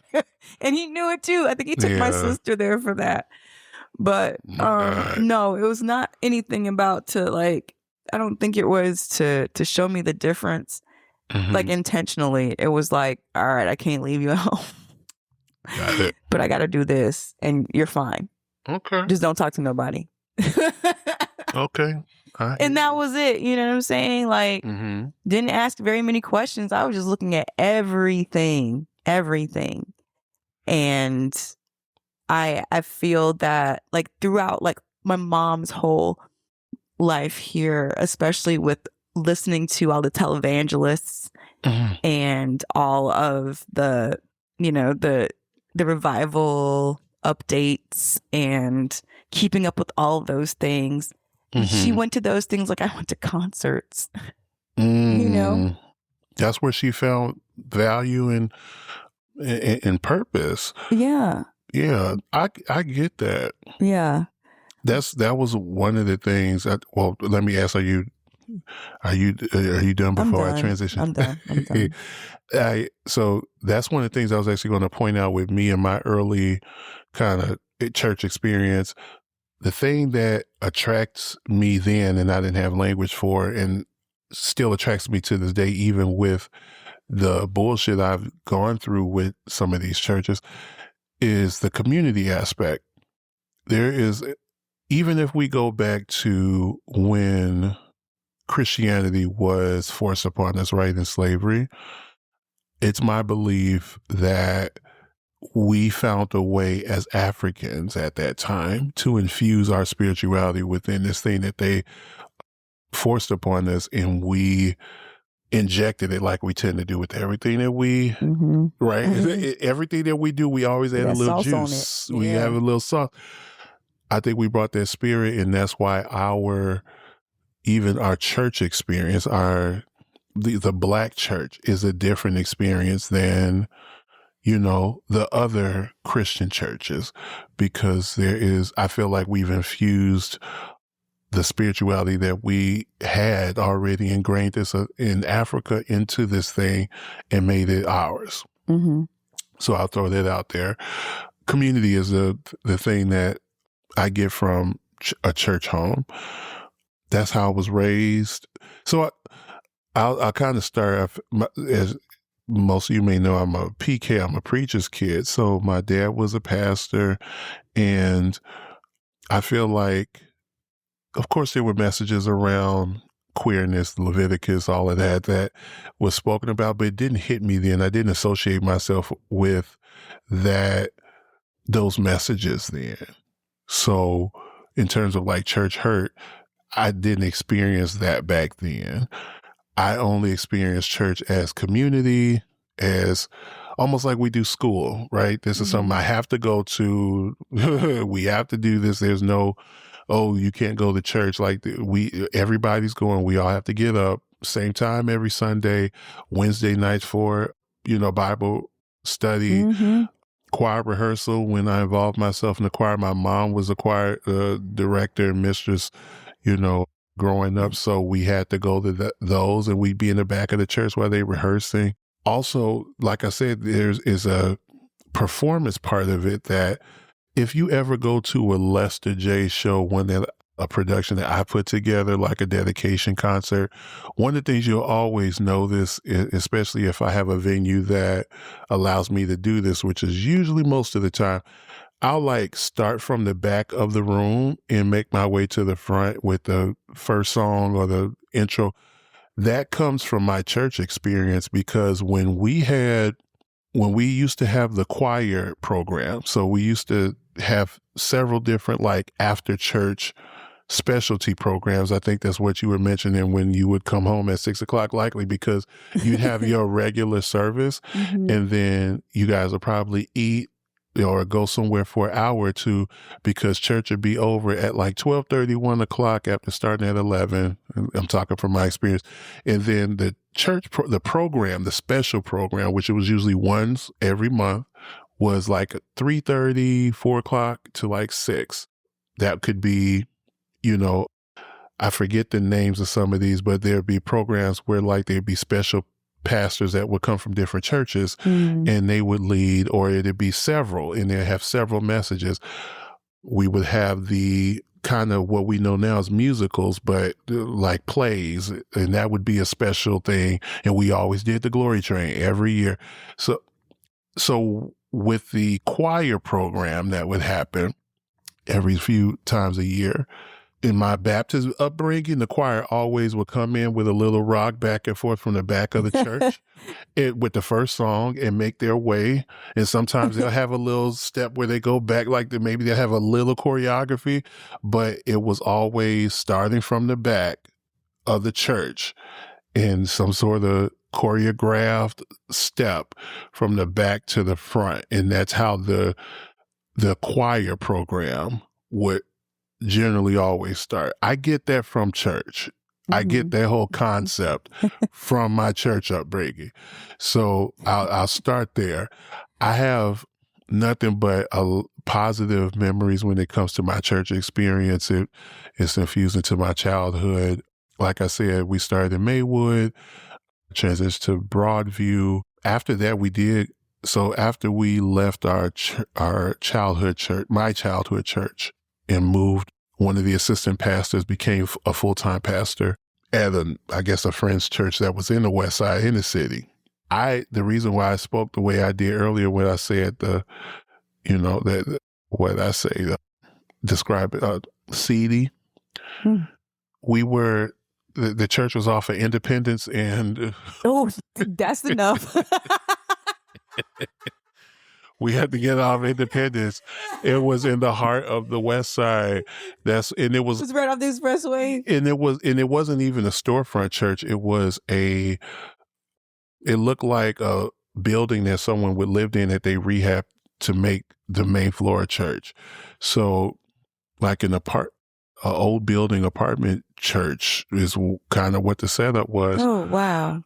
And he knew it too. I think he took my sister there for that. But no, it was not anything about to like, I don't think it was to show me the difference, like intentionally. It was like, all right, I can't leave you at home. Got it. But I got to do this and you're fine. Okay. Just don't talk to nobody. Okay. And that was it. You know what I'm saying? Like, didn't ask very many questions. I was just looking at everything. And I feel that like throughout like my mom's whole life here, especially with listening to all the televangelists and all of the, you know, the revival updates and keeping up with all of those things. She went to those things like I went to concerts. You know? That's where she found value and purpose. Yeah. Yeah, I get that. Yeah. That was one of the things. Well, let me ask: are you done I'm before I done. transition? I'm done. I'm done. So that's one of the things I was actually going to point out with me and my early kind of church experience. The thing that attracts me then, and I didn't have language for, and still attracts me to this day, even with the bullshit I've gone through with some of these churches, is the community aspect. There is, even if we go back to when Christianity was forced upon us, right, in slavery, it's my belief that we found a way as Africans at that time to infuse our spirituality within this thing that they forced upon us, and we injected it like we tend to do with everything that we, Mm-hmm. right? Everything that we do, we always add a That little sauce on it. juice. We Yeah. have a little sauce. I think we brought that spirit, and that's why even our church experience, the Black church is a different experience than, the other Christian churches, because I feel like we've infused the spirituality that we had already ingrained in Africa into this thing and made it ours. Mm-hmm. So I'll throw that out there. Community is the thing that I get from a church home. That's how I was raised. So I'll kind of start off, as most of you may know, I'm a PK, I'm a preacher's kid. So my dad was a pastor, and I feel like, of course, there were messages around queerness, Leviticus, all of that was spoken about, but it didn't hit me then. I didn't associate myself with those messages then. So in terms of like church hurt, I didn't experience that back then. I only experienced church as community, as almost like we do school, right? This is something I have to go to. We have to do this. There's no, oh, you can't go to church. Like everybody's going. We all have to get up same time every Sunday, Wednesday nights for, Bible study, choir rehearsal. When I involved myself in the choir, my mom was a choir director and mistress, growing up. So we had to go to those, and we'd be in the back of the church while they rehearsing. Also, like I said, is a performance part of it that if you ever go to a Lester J show, a production that I put together, like a dedication concert, one of the things you'll always notice, especially if I have a venue that allows me to do this, which is usually most of the time, I'll like start from the back of the room and make my way to the front with the first song or the intro. That comes from my church experience, because when we used to have the choir program, so we used to have several different like after church specialty programs. I think that's what you were mentioning when you would come home at 6:00, likely because you'd have your regular service and then you guys would probably eat or go somewhere for an hour or two, because church would be over at like 12:30, 1:00 after starting at 11. I'm talking from my experience. And then the church, the program, the special program, which it was usually once every month, was like 3:30, 4:00 to like 6. That could be, I forget the names of some of these, but there'd be programs where like there'd be special pastors that would come from different churches and they would lead, or it'd be several, and they'd have several messages. We would have the kind of what we know now as musicals, but like plays, and that would be a special thing. And we always did the Glory Train every year. So with the choir program that would happen every few times a year, in my Baptist upbringing, the choir always would come in with a little rock back and forth from the back of the church with the first song and make their way. And sometimes they'll have a little step where they go back, like maybe they'll have a little choreography, but it was always starting from the back of the church in some sort of choreographed step from the back to the front. And that's how the choir program would generally always start. I get that from church. I get that whole concept from my church upbringing. So I'll start there. I have nothing but positive memories when it comes to my church experience. It's infused into my childhood. Like I said, we started in Maywood, transitioned to Broadview. After that, after we left our childhood church, my childhood church, and moved, one of the assistant pastors became a full-time pastor at a friend's church that was in the West Side in the city. The reason why I spoke the way I did earlier when I said describe it, seedy. We were, the church was off of Independence and... Oh, that's enough. We had to get off Independence. It was in the heart of the West Side. It was right off the expressway. And it wasn't even a storefront church. It looked like a building that someone would live in that they rehabbed to make the main floor a church. So like an old building apartment church is kind of what the setup was. Oh, wow.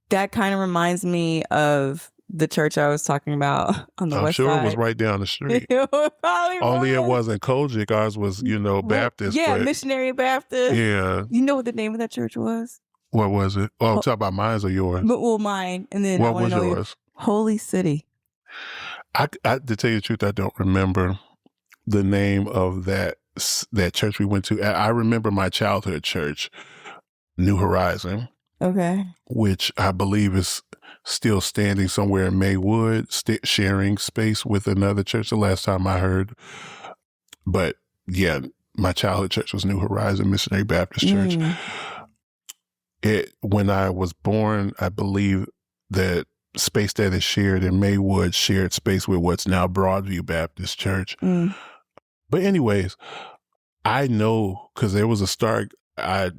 That kind of reminds me of the church I was talking about on the West Side. I'm sure it was right down the street. Only it wasn't Kojic. Ours was, Baptist. Yeah, Missionary Baptist. Yeah. You know what the name of that church was? What was it? Oh, talk about mine or yours? Well, mine. And then what was yours? Holy City. To tell you the truth, I don't remember the name of that church we went to. I remember my childhood church, New Horizon. Okay. Which I believe is still standing somewhere in Maywood, sharing space with another church the last time I heard. But yeah, my childhood church was New Horizon Missionary Baptist Church. When I was born, I believe that space that is shared in Maywood shared space with what's now Broadview Baptist Church. But anyways, I know because there was a stark... I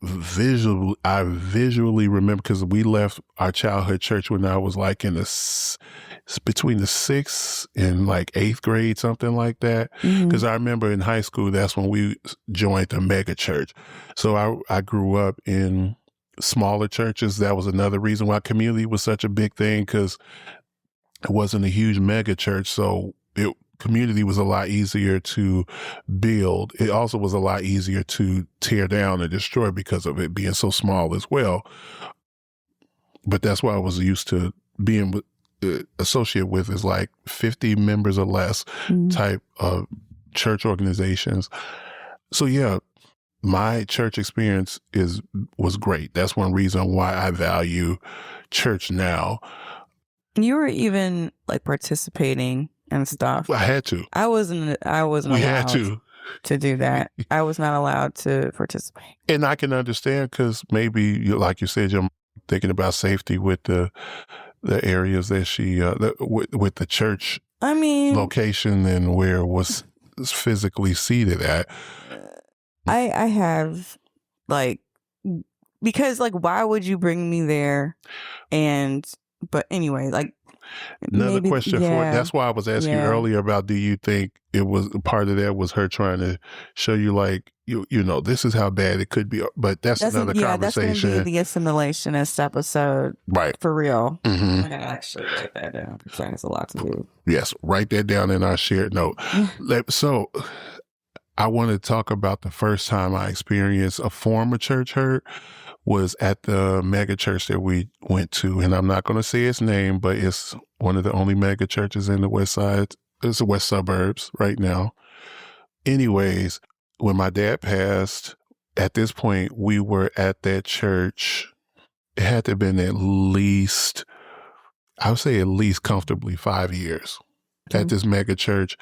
visually remember, because we left our childhood church when I was like between the 6th and like 8th grade, something like that. Because I remember in high school, that's when we joined the mega church. So I grew up in smaller churches. That was another reason why community was such a big thing, because it wasn't a huge mega church. So community was a lot easier to build. It also was a lot easier to tear down and destroy because of it being so small as well. But that's why I was used to being associated with is like 50 members or less type of church organizations. So yeah, my church experience was great. That's one reason why I value church now. You were even like participating and stuff. I had to. I wasn't We had to do that. I was not allowed to participate. And I can understand, because maybe, like you said, you're thinking about safety with the areas that she, with the church location and where it was physically seated at. I have because why would you bring me there? But anyway, another question that's why I was asking you earlier about, do you think it was part of that was her trying to show you this is how bad it could be? But that's another conversation. That's going to be the assimilationist episode, right? For real. I gotta actually write that down because that has a lot to do. Yes, write that down in our shared note. So I want to talk about the first time I experienced a form of church hurt. Was at the mega church that we went to, and I'm not going to say its name, but it's one of the only mega churches in the West Side. It's the West Suburbs right now. Anyways, when my dad passed, at this point, we were at that church. It had to have been at least comfortably 5 years at this mega church,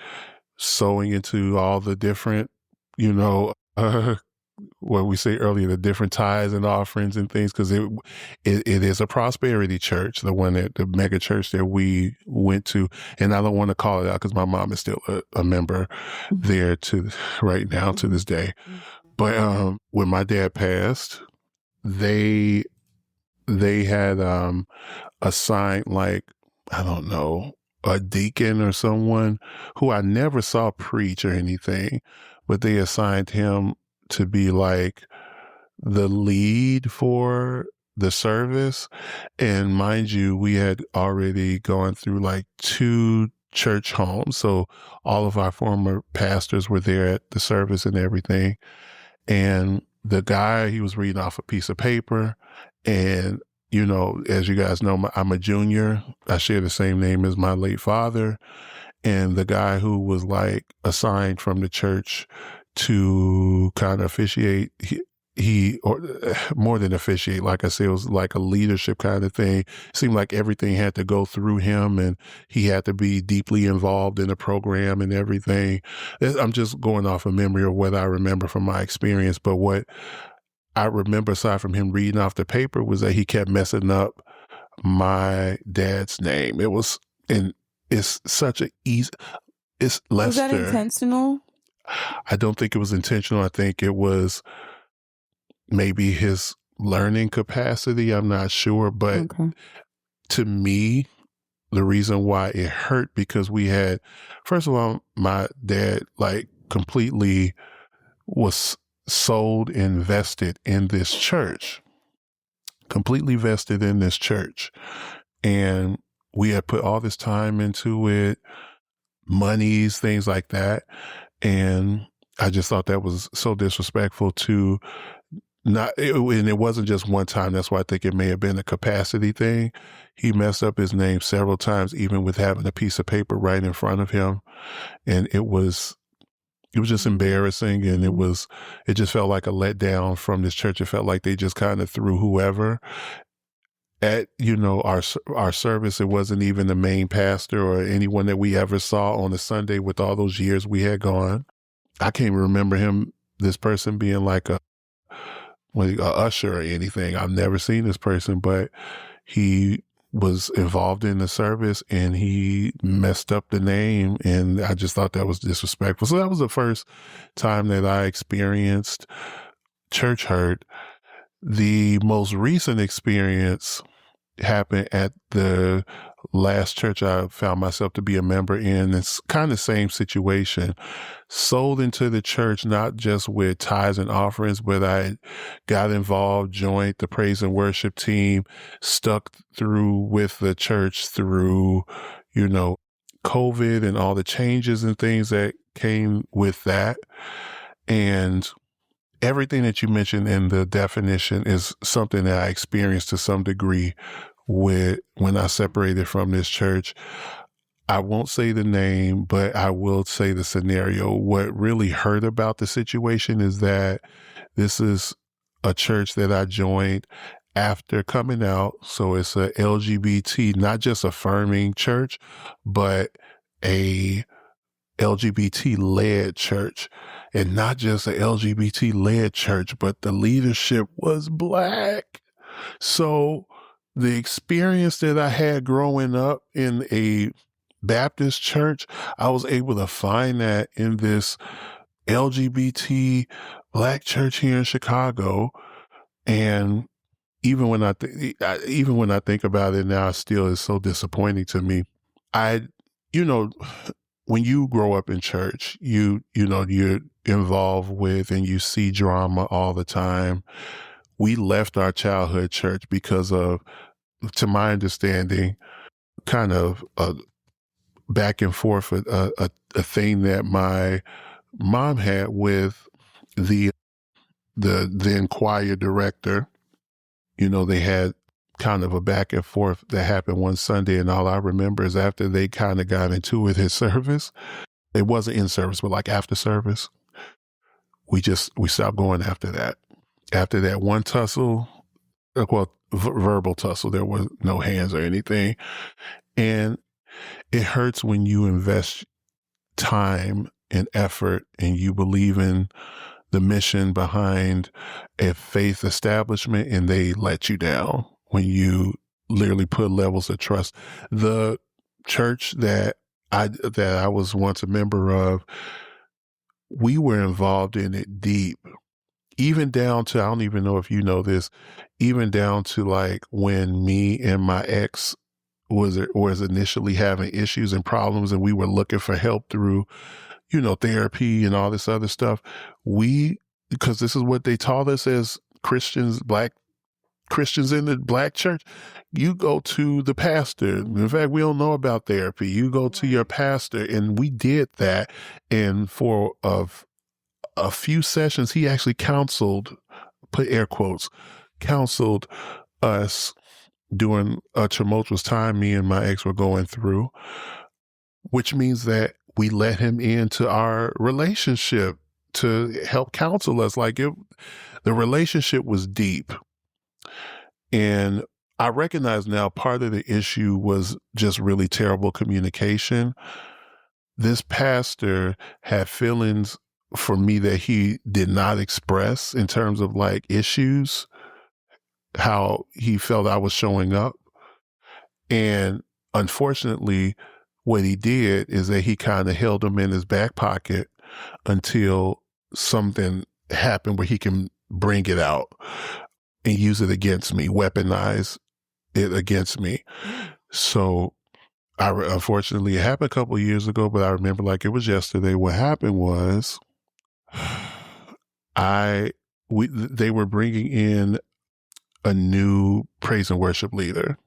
sewing into all the different, what we say earlier, the different tithes and offerings and things, because it is a prosperity church, the mega church that we went to. And I don't want to call it out because my mom is still a member there right now to this day. But when my dad passed, they had assigned I don't know, a deacon or someone who I never saw preach or anything, but they assigned him to be the lead for the service. And mind you, we had already gone through 2 church home. So all of our former pastors were there at the service and everything. And the guy, he was reading off a piece of paper. And, you know, as you guys know, I'm a junior. I share the same name as my late father. And the guy who was like assigned from the church to kind of officiate, he or more than officiate, like I said, it was like a leadership kind of thing. It seemed like everything had to go through him, and he had to be deeply involved in the program and everything. I'm just going off of memory of what I remember from my experience. But what I remember, aside from him reading off the paper, was that he kept messing up my dad's name. It was, and it's such a easy, it's Lester. Was that intentional? I don't think it was intentional. I think it was maybe his learning capacity. I'm not sure. But to me, the reason why it hurt, because we had, first of all, my dad like completely was sold and vested in this church, completely vested in this church. And we had put all this time into it, monies, things like that. And I just thought that was so disrespectful to and it wasn't just one time. That's why I think it may have been a capacity thing. He messed up his name several times, even with having a piece of paper right in front of him. And it was just embarrassing. And it just felt like a letdown from this church. It felt like they just kind of threw whoever at, you know, our service. It wasn't even the main pastor or anyone that we ever saw on a Sunday with all those years we had gone. I can't remember this person being like a usher or anything. I've never seen this person, but he was involved in the service and he messed up the name. And I just thought that was disrespectful. So that was the first time that I experienced church hurt. The most recent experience happened at the last church I found myself to be a member in. It's kind of the same situation. Sold into the church, not just with tithes and offerings, but I got involved, joined the praise and worship team, stuck through with the church through, you know, COVID and all the changes and things that came with that. And everything that you mentioned in the definition is something that I experienced to some degree when I separated from this church. I won't say the name, but I will say the scenario. What really hurt about the situation is that this is a church that I joined after coming out. So it's a LGBT, not just affirming church, but a LGBT-led church. And not just a LGBT-led church, but the leadership was Black. So the experience that I had growing up in a Baptist church, I was able to find that in this LGBT Black church here in Chicago. And even when I think about it now, it still is so disappointing to me. When you grow up in church, you're involved with and you see drama all the time. We left our childhood church because of, to my understanding, kind of a back and forth, a thing that my mom had with the then choir director. You know, they had kind of a back and forth that happened one Sunday, and all I remember is after they kind of got into it at service, it wasn't in service, but like after service, we stopped going after that. After that one tussle, verbal tussle, there was no hands or anything. And it hurts when you invest time and effort and you believe in the mission behind a faith establishment and they let you down when you literally put levels of trust. The church that I was once a member of, we were involved in it deep, even down to, I don't even know if you know this, even down to like when me and my ex was initially having issues and problems and we were looking for help through, therapy and all this other stuff. Because this is what they taught us as Christians, Black Christians in the black church, you go to the pastor. In fact, we don't know about therapy. You go to your pastor. And we did that. And for a few sessions, he actually counseled, put air quotes, counseled us during a tumultuous time me and my ex were going through, which means that we let him into our relationship to help counsel us. Like the relationship was deep. And I recognize now part of the issue was just really terrible communication. This pastor had feelings for me that he did not express in terms of like issues, how he felt I was showing up. And unfortunately, what he did is that he kind of held them in his back pocket until something happened where he can bring it out and use it against me, weaponize it against me. So unfortunately, it happened a couple of years ago, but I remember like it was yesterday. What happened was they were bringing in a new praise and worship leader.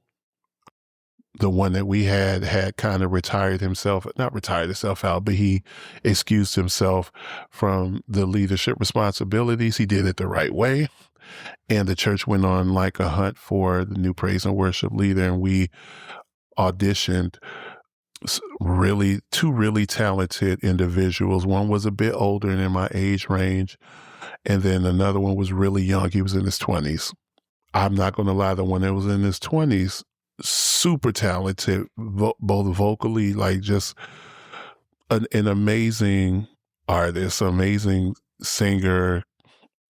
The one that we had kind of not retired himself out, but he excused himself from the leadership responsibilities. He did it the right way. And the church went on like a hunt for the new praise and worship leader. And we auditioned two really talented individuals. One was a bit older and in my age range. And then another one was really young. He was in his 20s. I'm not going to lie, the one that was in his 20s, super talented, both vocally, like just an amazing artist, amazing singer,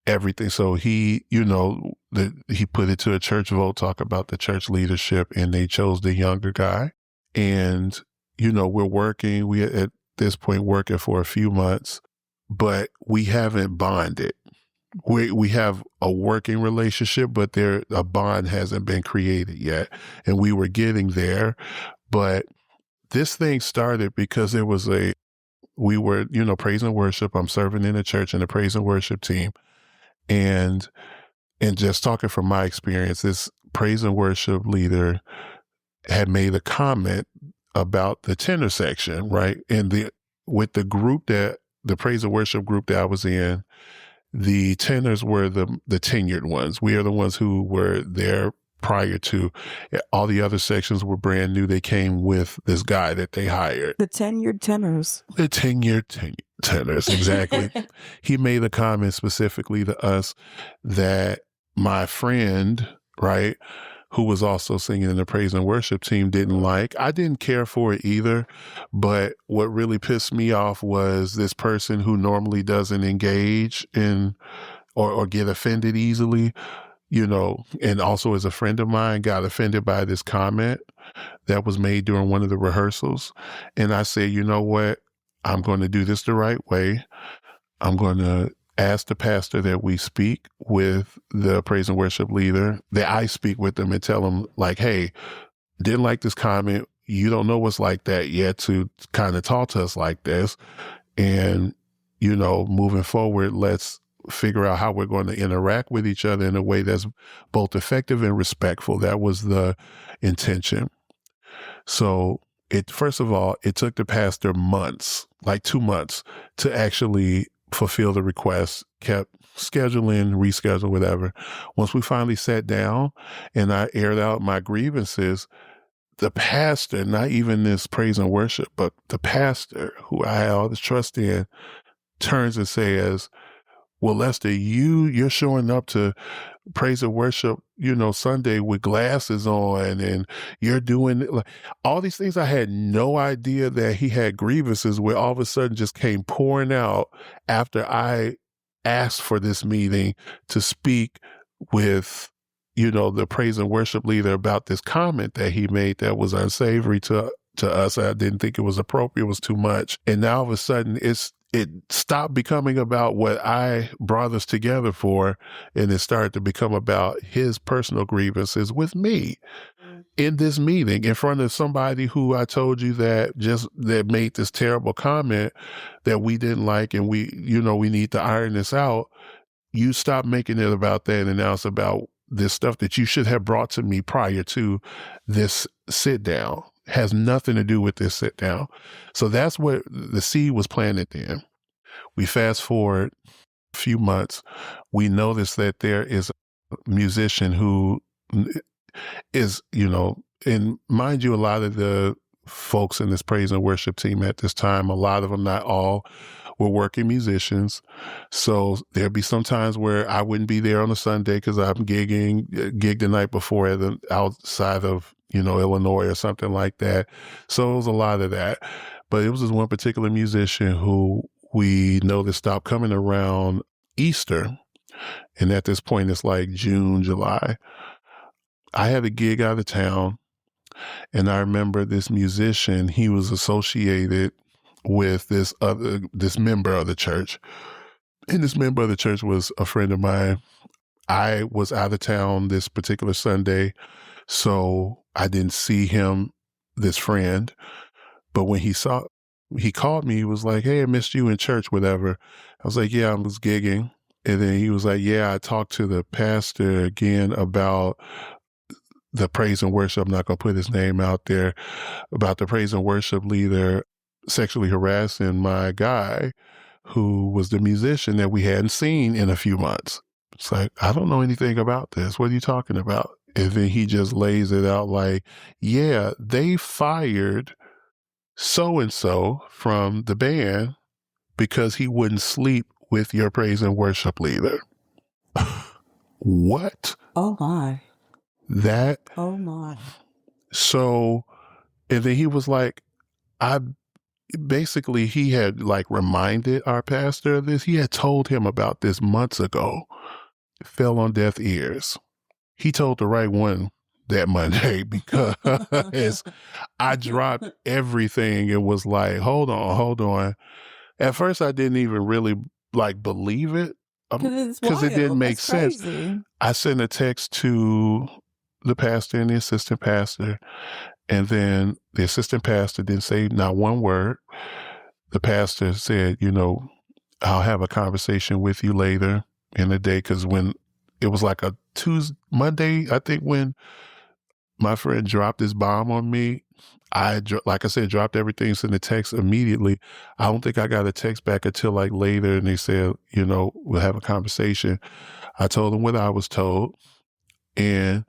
everything. So he, he put it to a church vote, talk about the church leadership, and they chose the younger guy. And, we're working, we at this point working for a few months, but we haven't bonded. We have a working relationship, but a bond hasn't been created yet. And we were getting there, but this thing started because we were, praise and worship. I'm serving in a church in the praise and worship team. And just talking from my experience, this praise and worship leader had made a comment about the tenor section, right? And with the group the praise and worship group that I was in, the tenors were the tenured ones. We are the ones who were there prior to. All the other sections were brand new. They came with this guy that they hired. The tenured tenors. The tenured tenors, exactly. He made a comment specifically to us that my friend, right, who was also singing in the praise and worship team, didn't like. I didn't care for it either, but what really pissed me off was this person who normally doesn't engage in or get offended easily, and also is a friend of mine, got offended by this comment that was made during one of the rehearsals. And I said, you know what? I'm going to do this the right way. I'm going to ask the pastor that we speak with the praise and worship leader, that I speak with them and tell them like, hey, didn't like this comment. You don't know what's like that yet to kind of talk to us like this. And, moving forward, let's figure out how we're going to interact with each other in a way that's both effective and respectful. That was the intention. So first of all, it took the pastor months, like 2 months, to actually fulfill the request, kept scheduling, reschedule, whatever. Once we finally sat down and I aired out my grievances, the pastor, not even this praise and worship, but the pastor who I had all this trust in, turns and says, well, Lester, you're showing up to praise and worship, Sunday with glasses on, and you're doing like all these things. I had no idea that he had grievances where all of a sudden just came pouring out after I asked for this meeting to speak with, the praise and worship leader about this comment that he made that was unsavory to us. I didn't think it was appropriate. It was too much. And now all of a sudden it stopped becoming about what I brought us together for, and it started to become about his personal grievances with me in this meeting in front of somebody who I told you that made this terrible comment that we didn't like, and we need to iron this out. You stop making it about that, and now it's about this stuff that you should have brought to me prior to this sit down. Has nothing to do with this sit down. So that's what the seed was planted then. We fast forward a few months. We notice that there is a musician who is, and mind you, a lot of the folks in this praise and worship team at this time, a lot of them, not all, were working musicians. So there'd be some times where I wouldn't be there on a Sunday because I'm gigged the night before outside of, Illinois or something like that. So it was a lot of that. But it was this one particular musician who we noticed stopped coming around Easter. And at this point, it's like June, July. I had a gig out of town. And I remember this musician, he was associated with this member of the church. And this member of the church was a friend of mine. I was out of town this particular Sunday, so I didn't see him, this friend. But when he called me, he was like, "Hey, I missed you in church, whatever." I was like, "Yeah, I was gigging." And then he was like, "Yeah, I talked to the pastor again about the praise and worship." I'm not going to put his name out there, about the praise and worship leader sexually harassing my guy who was the musician that we hadn't seen in a few months. It's like, I don't know anything about this. What are you talking about? And then he just lays it out like, yeah, they fired so-and-so from the band because he wouldn't sleep with your praise and worship leader. What? Oh my. Oh my. So, and then he was like, he had like reminded our pastor of this. He had told him about this months ago. It fell on deaf ears. He told the right one that Monday because I dropped everything and was like, hold on. At first, I didn't even really like believe it because it didn't make sense. I sent a text to the pastor and the assistant pastor, and then the assistant pastor didn't say not one word. The pastor said, I'll have a conversation with you later in the day, because when it was like a Monday, I think, when my friend dropped this bomb on me, like I said, dropped everything, sent a text immediately. I don't think I got a text back until like later, and they said, we'll have a conversation. I told him what I was told, and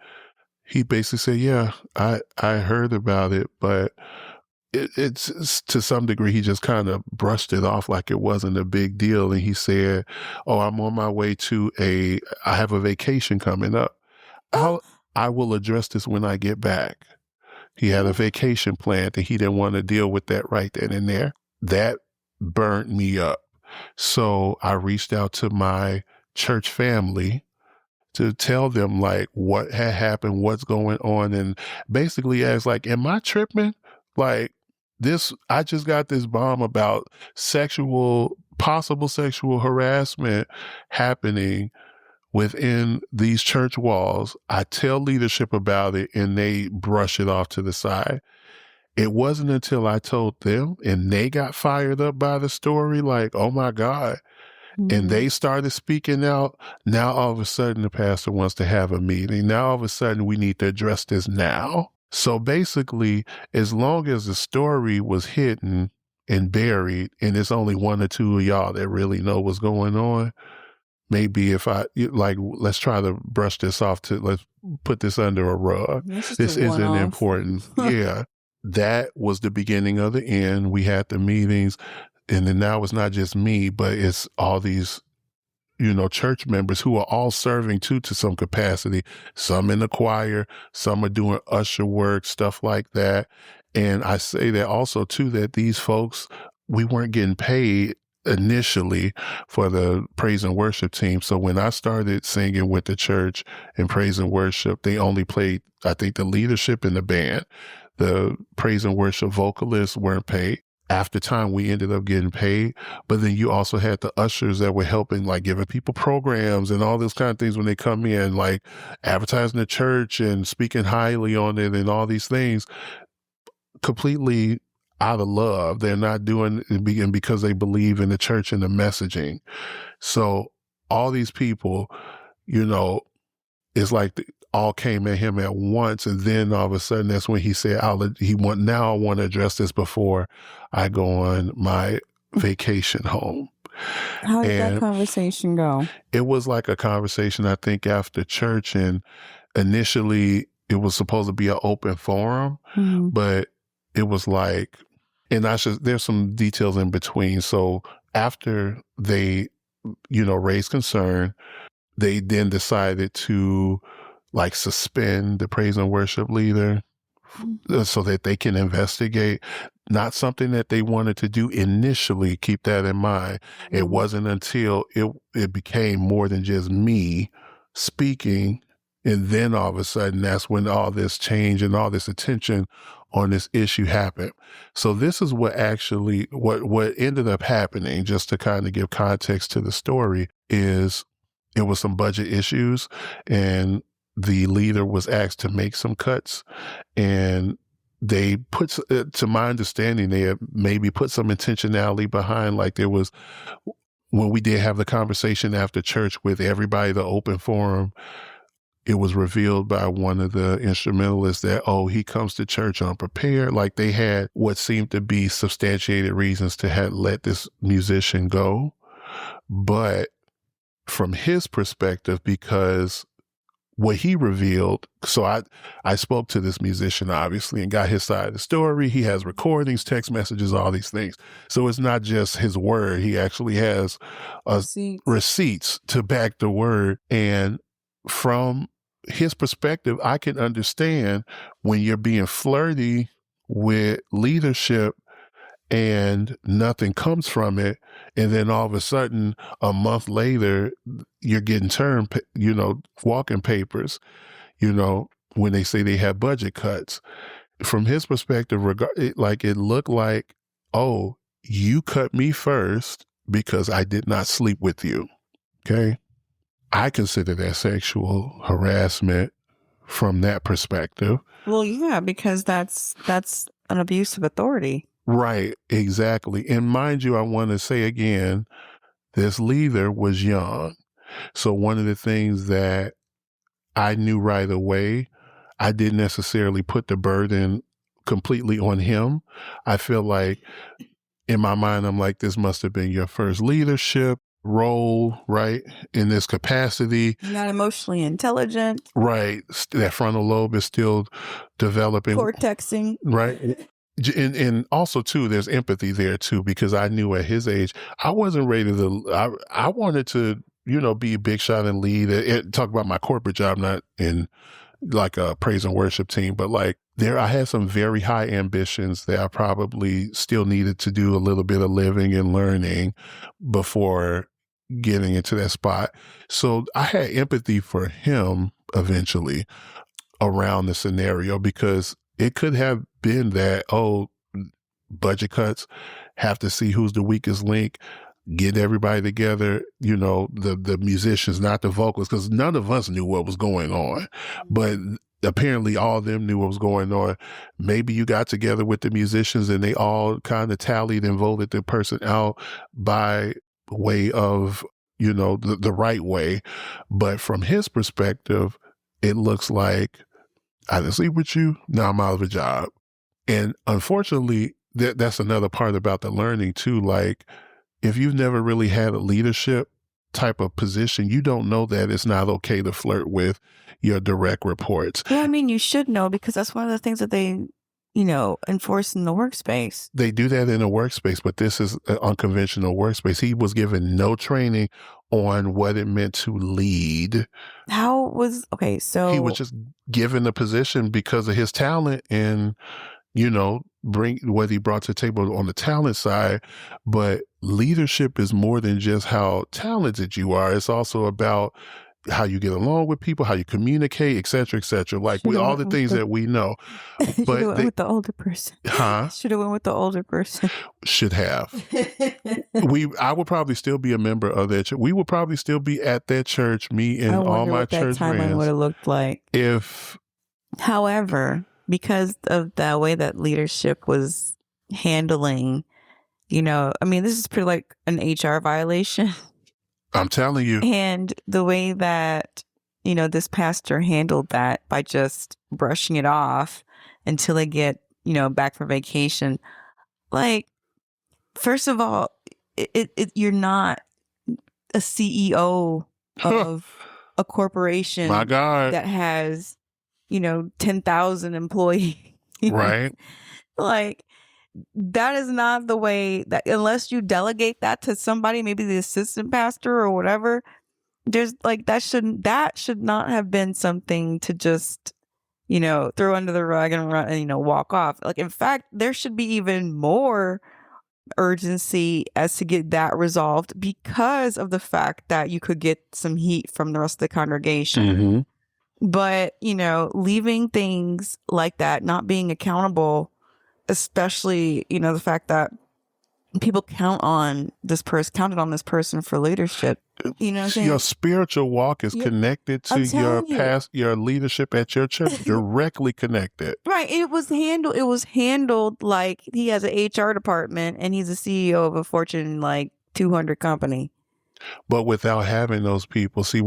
he basically said, yeah, I heard about it, but it's to some degree, he just kind of brushed it off like it wasn't a big deal. And he said, oh, I'm on my way I have a vacation coming up. I will address this when I get back. He had a vacation planned and he didn't want to deal with that right then and there. That burnt me up. So I reached out to my church family to tell them like what had happened, what's going on, and basically ask like, am I tripping? Like I just got this bomb about possible sexual harassment happening within these church walls. I tell leadership about it and they brush it off to the side. It wasn't until I told them and they got fired up by the story, like, oh my God. And they started speaking out. Now, all of a sudden, the pastor wants to have a meeting. Now, all of a sudden, we need to address this now. So basically, as long as the story was hidden and buried, and it's only one or two of y'all that really know what's going on, maybe if let's try to brush this off let's put this under a rug. This isn't important. Yeah. That was the beginning of the end. We had the meetings. And then now it's not just me, but it's all these, church members who are all serving too, to some capacity. Some in the choir, some are doing usher work, stuff like that. And I say that also too, that these folks, we weren't getting paid initially for the praise and worship team. So when I started singing with the church in praise and worship, they only played, I think, the leadership in the band. The praise and worship vocalists weren't paid. After time, we ended up getting paid. But then you also had the ushers that were helping, like giving people programs and all those kind of things when they come in, like advertising the church and speaking highly on it and all these things, completely out of love. They're not doing it because they believe in the church and the messaging. So all these people, it's like all came at him at once. And then all of a sudden, that's when he said, I want to address this before I go on my vacation home. How did that conversation go? It was like a conversation, I think, after church. And initially it was supposed to be an open forum, but it was like, and there's some details in between. So after they, raised concern, they then decided to like suspend the praise and worship leader so that they can investigate. Not something that they wanted to do initially. Keep that in mind. It wasn't until it became more than just me speaking. And then all of a sudden, that's when all this change and all this attention on this issue happened. So this is what actually, what ended up happening, just to kind of give context to the story, is it was some budget issues, and the leader was asked to make some cuts, and they put, to my understanding, they had maybe put some intentionality behind, like there was, when we did have the conversation after church with everybody, the open forum, it was revealed by one of the instrumentalists that, he comes to church unprepared. Like they had what seemed to be substantiated reasons to have let this musician go. But from his perspective, because what he revealed, so I spoke to this musician, obviously, and got his side of the story. He has recordings, text messages, all these things. So it's not just his word. He actually has receipts to back the word. And from his perspective, I can understand when you're being flirty with leadership and nothing comes from it. And then all of a sudden, a month later, you're getting walking papers, when they say they have budget cuts. From his perspective, it looked like, you cut me first because I did not sleep with you. Okay. I consider that sexual harassment from that perspective. Well, yeah, because that's an abuse of authority. Right, exactly. And mind you, I want to say again, this leader was young. So one of the things that I knew right away, I didn't necessarily put the burden completely on him. I feel like in my mind, I'm like, this must have been your first leadership role, right? In this capacity. You're not emotionally intelligent. Right. That frontal lobe is still developing. Cortexing. Right. And also too, there's empathy there too, because I knew at his age, I wasn't ready to, I wanted to, be a big shot and lead. Talk about my corporate job, not in like a praise and worship team, but like I had some very high ambitions that I probably still needed to do a little bit of living and learning before getting into that spot. So I had empathy for him eventually around the scenario, because it could have been that, budget cuts, have to see who's the weakest link, get everybody together, the musicians, not the vocalists, because none of us knew what was going on. But apparently all of them knew what was going on. Maybe you got together with the musicians and they all kind of tallied and voted the person out by way of, the right way. But from his perspective, it looks like, I didn't sleep with you, now I'm out of a job. And unfortunately, that's another part about the learning too. Like, if you've never really had a leadership type of position, you don't know that it's not okay to flirt with your direct reports. Well, I mean, you should know, because that's one of the things that they, enforce in the workspace. They do that in a workspace, but this is an unconventional workspace. He was given no training on what it meant to lead. So he was just given the position because of his talent and, bring what he brought to the table on the talent side. But leadership is more than just how talented you are. It's also about how you get along with people, how you communicate, et cetera, et cetera. Like all the things that we know. But went with the older person. Huh? Should have went with the older person. Should have. I would probably still be a member of that church. We would probably still be at that church, me and all my church friends. That timeline would have looked like. However, because of the way that leadership was handling, this is pretty like an HR violation. I'm telling you. And the way that this pastor handled that by just brushing it off until they get, back from vacation. Like, first of all, you're not a CEO of a corporation My God. that has, 10,000 employees. Right. Like, that is not the way that, unless you delegate that to somebody, maybe the assistant pastor or whatever, there's like, that should not have been something to just, throw under the rug and run and, walk off. Like, in fact, there should be even more urgency as to get that resolved because of the fact that you could get some heat from the rest of the congregation. Mm-hmm. But, leaving things like that, not being accountable, especially, the fact that people counted on this person for leadership. You know what I'm saying? Your spiritual walk is connected to your leadership at your church, directly connected. Right. It was handled like he has an HR department and he's a CEO of a Fortune 200 company. But without having those people, see,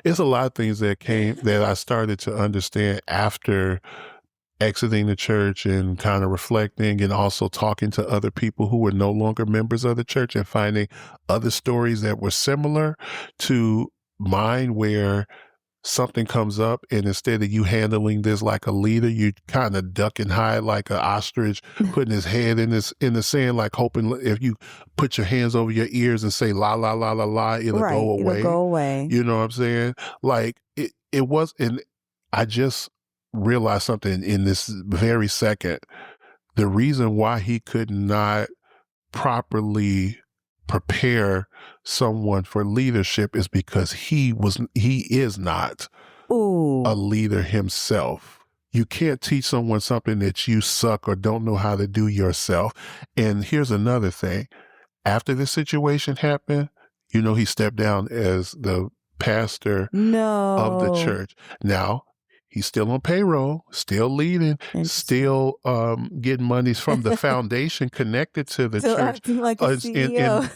it's a lot of things that I started to understand after exiting the church and kind of reflecting and also talking to other people who were no longer members of the church and finding other stories that were similar to mine, where something comes up and instead of you handling this like a leader, you kind of duck and hide like an ostrich, putting his head in the sand, like hoping if you put your hands over your ears and say la la la la la, it'll go away. It'll go away. You know what I'm saying? Like it was, and I just realized something in this very second. The reason why he could not properly prepare someone for leadership is because he is not a leader himself. You can't teach someone something that you suck or don't know how to do yourself. And here's another thing. After this situation happened, he stepped down as the pastor of the church. Now, he's still on payroll, still leading, still getting monies from the foundation connected to the church. Acting like a CEO.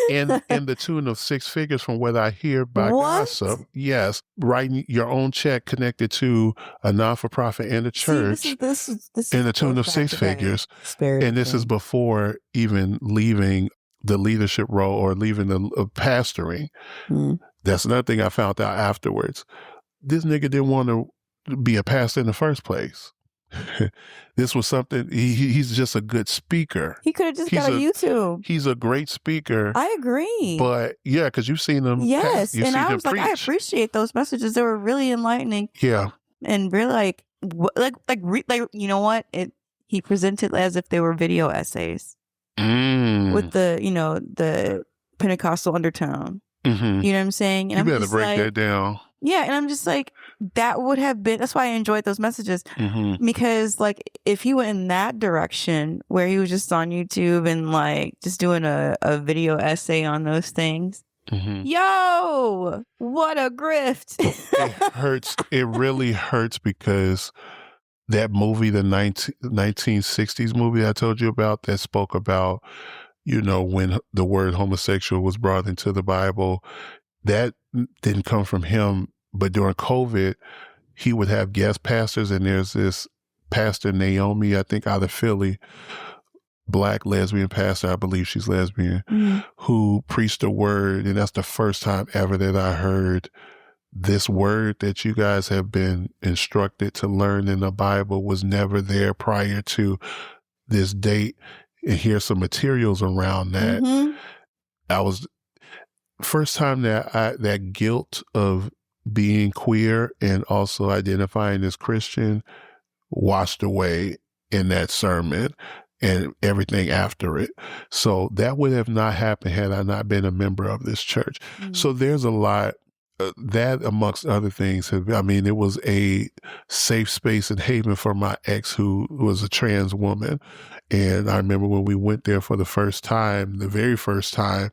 In the tune of 6 figures from what I hear by gossip. Yes, writing your own check connected to a non-for-profit and a church. See, this in the tune of 6 figures. And this is before even leaving the leadership role or leaving the pastoring. That's another thing I found out afterwards. This nigga didn't want to be a pastor in the first place. This was something, he's just a good speaker. He could have just got a YouTube. He's a great speaker. I agree. But yeah, because you've seen him. Yes. And I was like, I appreciate those messages. They were really enlightening. Yeah. And really you know what? He presented as if they were video essays with the Pentecostal undertone. Mm-hmm. You know what I'm saying? And you better break that down. Yeah, and I'm just like, that would have been, that's why I enjoyed those messages. Mm-hmm. Because if he went in that direction where he was just on YouTube and just doing a video essay on those things, yo, what a grift. It hurts. It really hurts because that movie, the 1960s movie I told you about that spoke about, when the word homosexual was brought into the Bible, that didn't come from him. But during COVID, he would have guest pastors, and there's this pastor, Naomi, I think out of Philly, Black lesbian pastor, I believe she's lesbian, who preached a word. And that's the first time ever that I heard this word that you guys have been instructed to learn in the Bible was never there prior to this date. And here's some materials around that. I was first time that guilt of being queer and also identifying as Christian washed away in that sermon and everything after it. So that would have not happened had I not been a member of this church. So there's a lot that, amongst other things, it was a safe space and haven for my ex, who was a trans woman. And I remember when we went there for the very first time,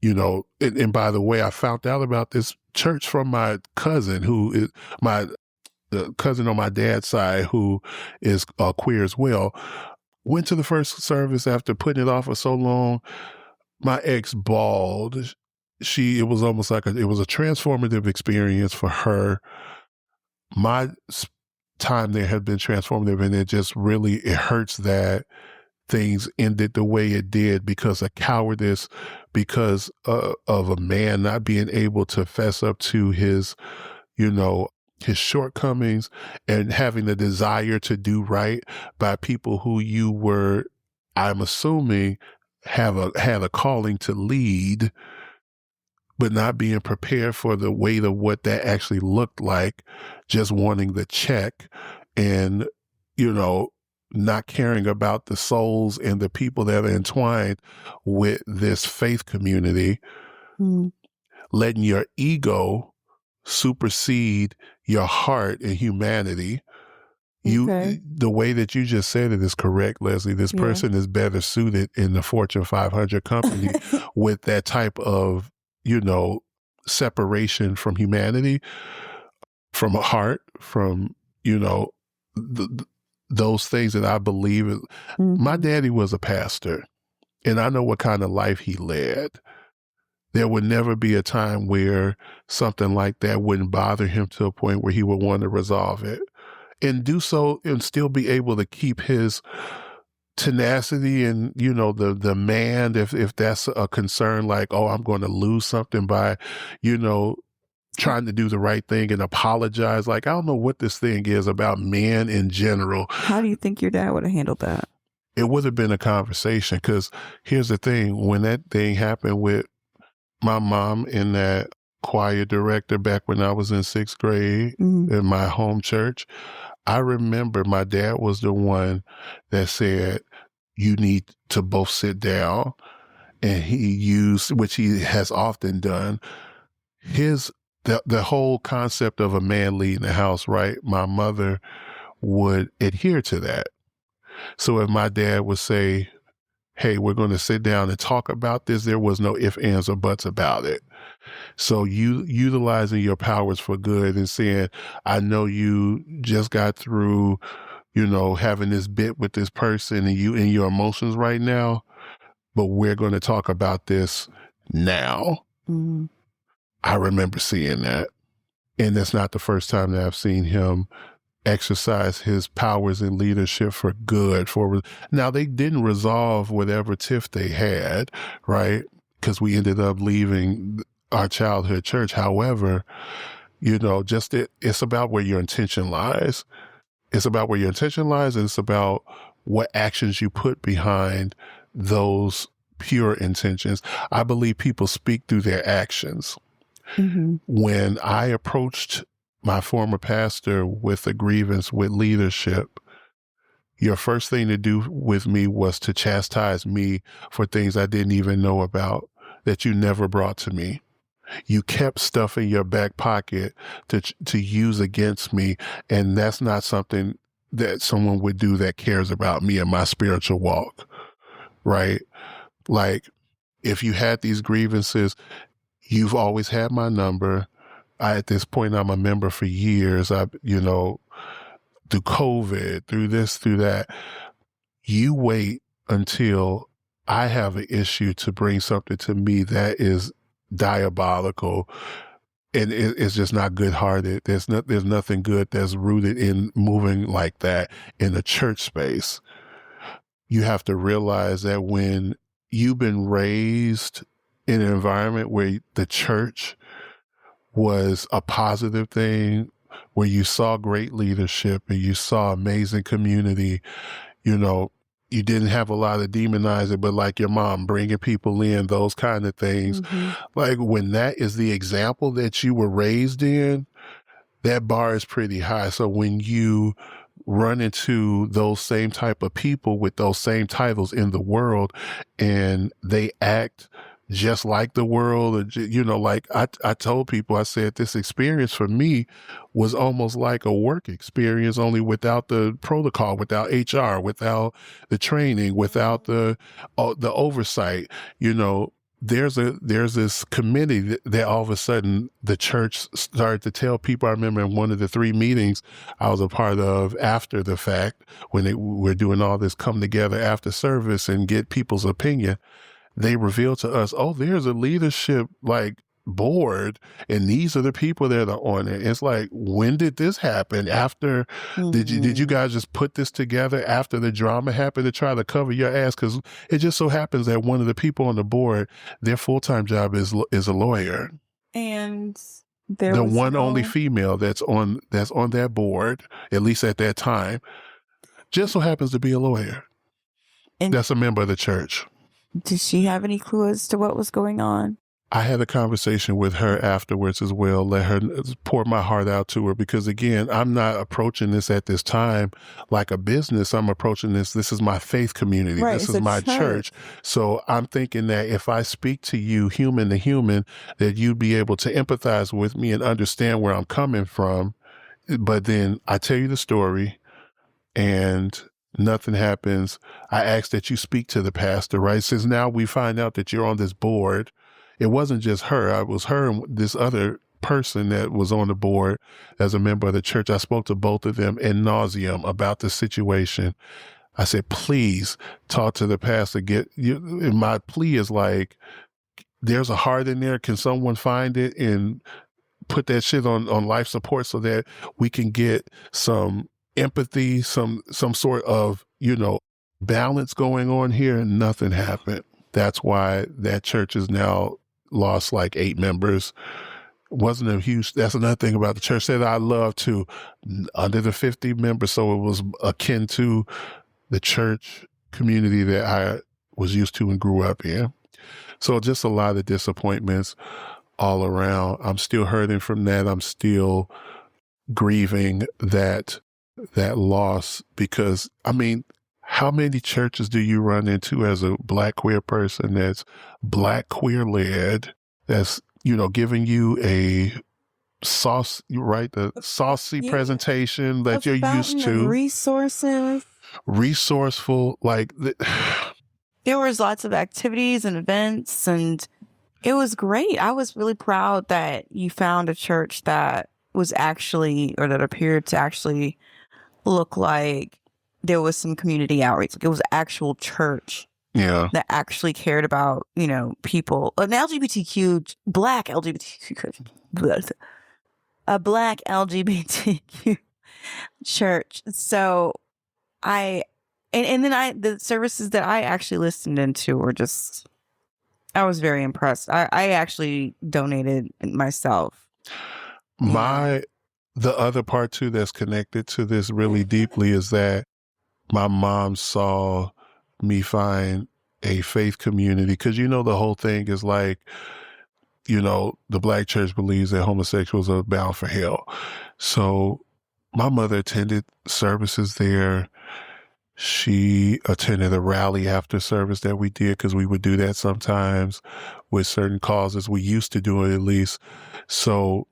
and by the way, I found out about this church from my cousin, who is the cousin on my dad's side, who is queer as well. Went to the first service after putting it off for so long. My ex bawled. it was almost like it was a transformative experience for her. My time there had been transformative, and it hurts that things ended the way it did because of cowardice, because of a man not being able to fess up to his, his shortcomings, and having the desire to do right by people who you were, I'm assuming, had a calling to lead, but not being prepared for the weight of what that actually looked like, just wanting the check and, not caring about the souls and the people that are entwined with this faith community, letting your ego supersede your heart and humanity. The way that you just said it is correct, Leslie. This person is better suited in the Fortune 500 company with that type of, separation from humanity, from a heart, from, those things that I believe. My daddy was a pastor, and I know what kind of life he led. There would never be a time where something like that wouldn't bother him to a point where he would want to resolve it and do so and still be able to keep his tenacity and, the man, if that's a concern, like, oh, I'm going to lose something by, trying to do the right thing and apologize. Like, I don't know what this thing is about men in general. How do you think your dad would have handled that? It would have been a conversation, because here's the thing. When that thing happened with my mom and that choir director back when I was in 6th grade in my home church, I remember my dad was the one that said, you need to both sit down. And he used, which he has often done, the whole concept of a man leading the house, right? My mother would adhere to that. So if my dad would say, hey, we're going to sit down and talk about this, there was no ifs, ands, or buts about it. So you utilizing your powers for good and saying, I know you just got through, having this bit with this person and you in your emotions right now, but we're going to talk about this now. I remember seeing that. And that's not the first time that I've seen him exercise his powers in leadership for good. Now, they didn't resolve whatever tiff they had, right? Because we ended up leaving our childhood church. However, it's about where your intention lies. It's about where your intention lies, and it's about what actions you put behind those pure intentions. I believe people speak through their actions. When I approached my former pastor with a grievance with leadership, your first thing to do with me was to chastise me for things I didn't even know about, that you never brought to me. You kept stuff in your back pocket to use against me, and that's not something that someone would do that cares about me and my spiritual walk, right? Like, if you had these grievances, you've always had my number. At this point, I'm a member for years. Through COVID, through this, through that. You wait until I have an issue to bring something to me that is diabolical, and it's just not good-hearted. There's nothing good that's rooted in moving like that in a church space. You have to realize that when you've been raised in an environment where the church was a positive thing, where you saw great leadership and you saw amazing community, you didn't have a lot of demonizing, but like your mom, bringing people in, those kind of things. Like, when that is the example that you were raised in, that bar is pretty high. So when you run into those same type of people with those same titles in the world, and they act just like the world, like I told people, I said, this experience for me was almost like a work experience, only without the protocol, without HR, without the training, without the oversight. There's this committee that all of a sudden the church started to tell people. I remember in one of the 3 meetings I was a part of after the fact, when they were doing all this come together after service and get people's opinion. they reveal to us, oh, there's a leadership like board and these are the people that are on it. It's like, when did this happen? After did you guys just put this together after the drama happened to try to cover your ass? Because it just so happens that one of the people on the board, their full-time job is a lawyer, And there the was one only female that's on that board, at least at that time, just so happens to be a lawyer. And that's a member of the church. Did she have any clue as to what was going on? I had a conversation with her afterwards as well, let her pour my heart out to her, because again, I'm not approaching this at this time like a business. I'm approaching this is my faith community. Right, this is my church. So I'm thinking that if I speak to you human to human, that you'd be able to empathize with me and understand where I'm coming from. But then I tell you the story and nothing happens. I ask that you speak to the pastor, right? Since now we find out that you're on this board. It wasn't just her. It was her and this other person that was on the board as a member of the church. I spoke to both of them in nauseam about the situation. I said, please talk to the pastor. My plea is like, there's a heart in there. Can someone find it and put that shit on life support so that we can get some empathy, some sort of, balance going on here? And nothing happened. That's why that church is now lost like 8 members. Wasn't a huge, that's another thing about the church that I love too, under the 50 members. So it was akin to the church community that I was used to and grew up in. So just a lot of disappointments all around. I'm still hurting from that. I'm still grieving that loss, because how many churches do you run into as a Black queer person that's Black queer led, that's, giving you a saucy presentation that you're used to. Resourceful, there was lots of activities and events, and it was great. I was really proud that you found a church that was actually, or that appeared to actually look like there was some community outreach. Like it was an actual church that actually cared about, people. An LGBTQ, Black LGBTQ, a Black LGBTQ church. So the services that I actually listened into were just, I was very impressed. I actually donated myself. The other part too that's connected to this really deeply is that my mom saw me find a faith community, because the whole thing is like, the Black church believes that homosexuals are bound for hell. So my mother attended services there. She attended a rally after service that we did, because we would do that sometimes with certain causes. We used to do it, at least. So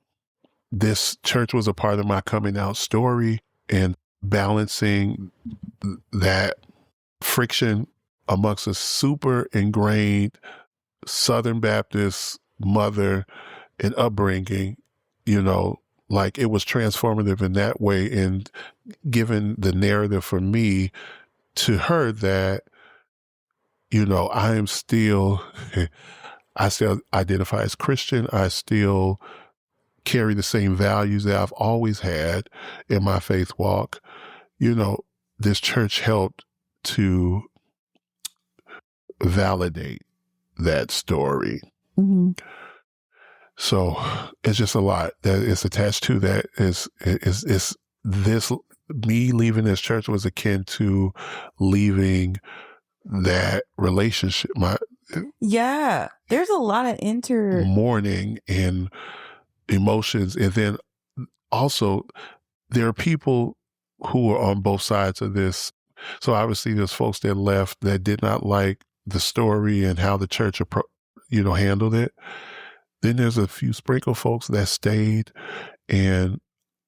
this church was a part of my coming out story, and balancing that friction amongst a super ingrained Southern Baptist mother and upbringing, it was transformative in that way, and given the narrative for me to her that, I still identify as Christian. I still carry the same values that I've always had in my faith walk. This church helped to validate that story. Mm-hmm. So it's just a lot that is attached to that. Is this, me leaving this church was akin to leaving that relationship. There's a lot of mourning and emotions. And then also there are people who are on both sides of this. So obviously there's folks that left that did not like the story and how the church, handled it. Then there's a few sprinkle folks that stayed, and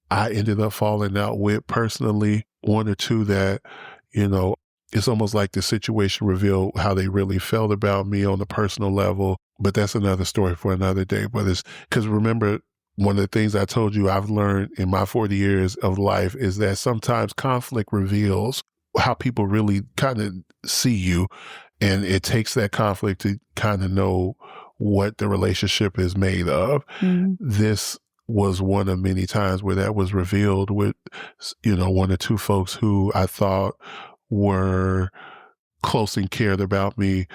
I ended up falling out with personally 1 or 2 that, it's almost like the situation revealed how they really felt about me on the personal level. But that's another story for another day. But it's because, remember, one of the things I told you I've learned in my 40 years of life is that sometimes conflict reveals how people really kind of see you. And it takes that conflict to kind of know what the relationship is made of. This was one of many times where that was revealed with, one or two folks who I thought were close and cared about me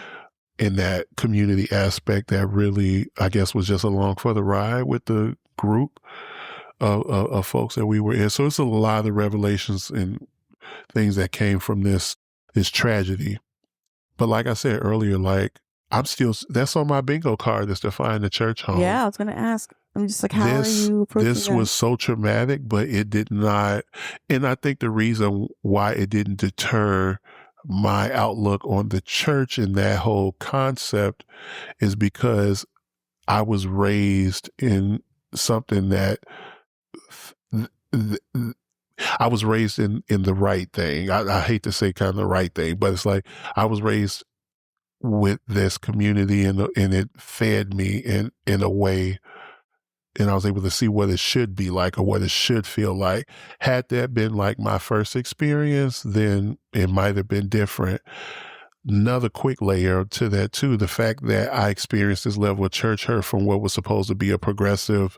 in that community aspect that really, I guess, was just along for the ride with the group of folks that we were in. So it's a lot of revelations and things that came from this tragedy. But like I said earlier, like that's on my bingo card, is to find a church home. Yeah, I was going to ask. I'm just like, how are you approaching this was so traumatic, but it did not. And I think the reason why it didn't deter my outlook on the church and that whole concept is because I was raised in something that I was raised in the right thing. I hate to say kind of the right thing, but it's like I was raised with this community and it fed me in a way, and I was able to see what it should be like or what it should feel like. Had that been like my first experience, then it might have been different. Another quick layer to that too, the fact that I experienced this level of church hurt from what was supposed to be a progressive,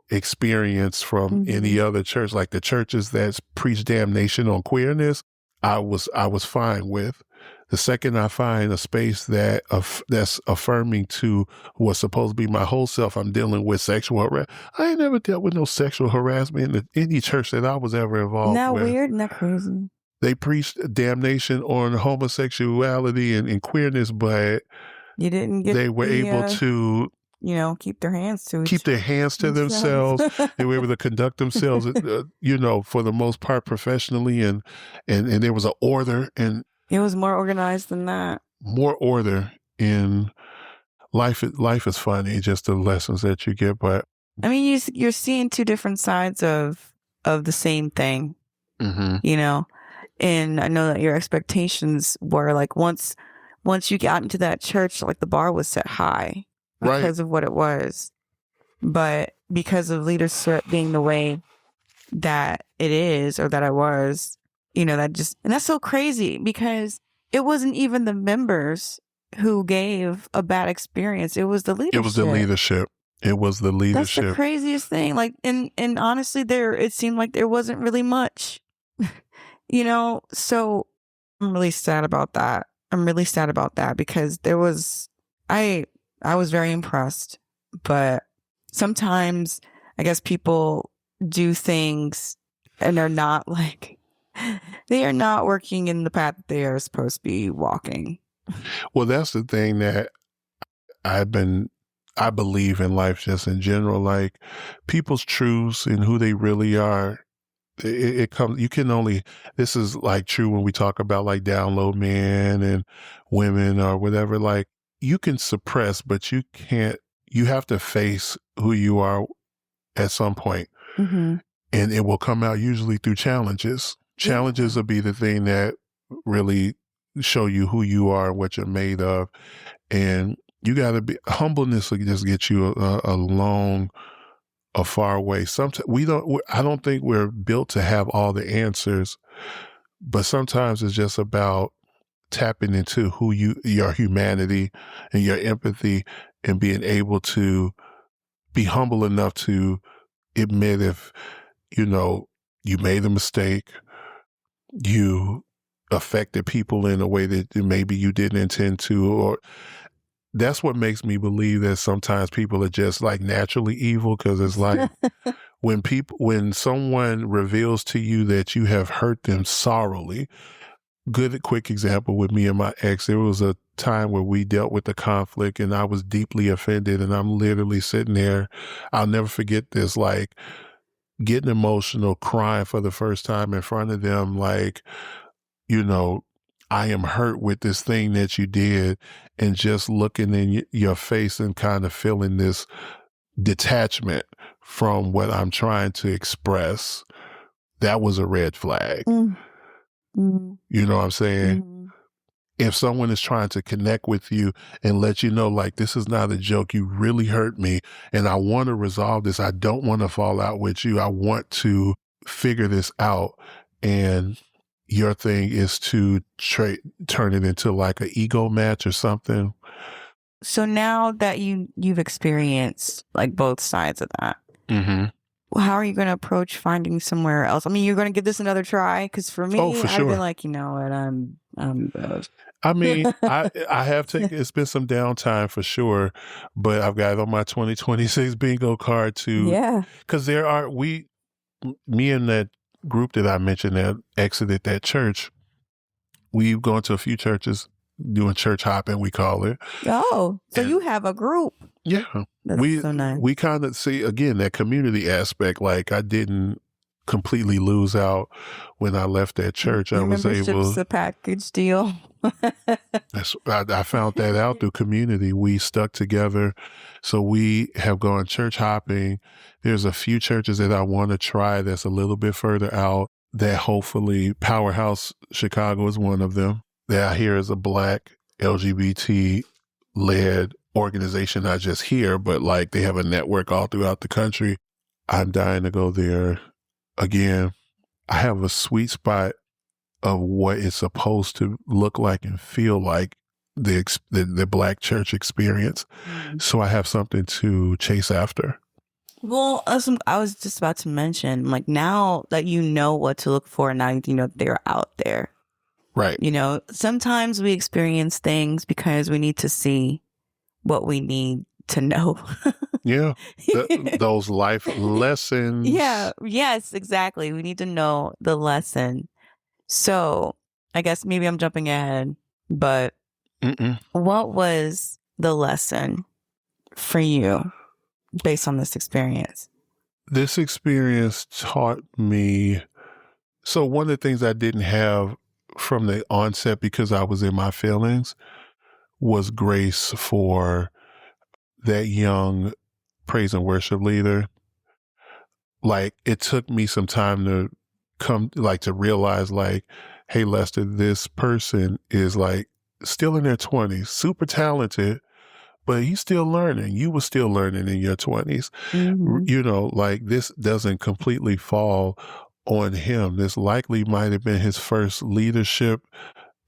experience from any other church, like the churches that preach damnation on queerness, I was fine with. The second I find a space that's affirming to what's supposed to be my whole self, I'm dealing with sexual harassment. I ain't never dealt with no sexual harassment in any church that I was ever involved with. Isn't that weird? Isn't that crazy? They preached damnation on homosexuality and queerness, but you didn't get they were able to keep their hands to themselves. They were able to conduct themselves, for the most part professionally, and there was an order, and it was more organized than that. More order in life. Life is funny, just the lessons that you get. But I mean, you're seeing two different sides of the same thing, and I know that your expectations were like once you got into that church, like the bar was set high. Because of what it was. But because of leadership being the way that it is, or that I was, and that's so crazy because it wasn't even the members who gave a bad experience. It was the leadership. It was the leadership. That's the craziest thing. Like, and honestly, it seemed like there wasn't really much, so I'm really sad about that. Because I was very impressed, but sometimes I guess people do things and they're not they are not working in the path that they are supposed to be walking. Well, that's the thing that I believe in life just in general, like people's truths and who they really are. It comes, this is like true when we talk about like down low men and women or whatever, like, you can suppress, but you have to face who you are at some point. And it will come out usually through challenges. Challenges will be the thing that really show you who you are and what you're made of. And you got to be, humbleness will just get you a far way. Sometimes I don't think we're built to have all the answers, but sometimes it's just about tapping into your humanity and your empathy and being able to be humble enough to admit if, you made a mistake, you affected people in a way that maybe you didn't intend to, or that's what makes me believe that sometimes people are just like naturally evil. Cause it's like when someone reveals to you that you have hurt them sorrowly. Good, quick example with me and my ex. There was a time where we dealt with the conflict and I was deeply offended, and I'm literally sitting there. I'll never forget this, like getting emotional, crying for the first time in front of them. Like, I am hurt with this thing that you did, and just looking in your face and kind of feeling this detachment from what I'm trying to express. That was a red flag. You know what I'm saying? If someone is trying to connect with you and let you know, like, this is not a joke, you really hurt me and I want to resolve this. I don't want to fall out with you. I want to figure this out. And your thing is to turn it into like an ego match or something. So now that you've experienced like both sides of that, Mm-hmm. how are you going to approach finding somewhere else? I mean, you're going to give this another try? Because for me, Oh, for I've sure. been like, you know what, I'm good. I mean, I have taken, it's been some downtime for sure, but I've got it on my 2026 bingo card too. Yeah. Because me and that group that I mentioned that exited that church, we've gone to a few churches doing church hopping, we call it. Oh, so And- you have a group. Yeah. That's so nice. We kind of see, again, that community aspect. Like I didn't completely lose out when I left that church. Your I was membership's able, a package deal. I found that out through community. We stuck together. So we have gone church hopping. There's a few churches that I want to try that's a little bit further out, that hopefully Powerhouse Chicago is one of them. That I hear is a Black LGBT led organization, not just here, but like they have a network all throughout the country. I'm dying to go there. Again, I have a sweet spot of what it's supposed to look like and feel like the Black church experience. So I have something to chase after. Well, I was just about to mention, like now that you know what to look for, now you know they're out there. Right. You know, sometimes we experience things because we need to see what we need to know. Yeah. Those life lessons. Yeah. Yes, exactly. We need to know the lesson. So I guess maybe I'm jumping ahead, but what was the lesson for you based on this experience? This experience taught me. So one of the things I didn't have from the onset, because I was in my feelings, was grace for that young praise and worship leader. Like it took me some time to come, like to realize like, hey, Lester, this person is like still in their 20s, super talented, but he's still learning. You were still learning in your 20s. Mm-hmm. You know, like this doesn't completely fall on him. This likely might have been his first leadership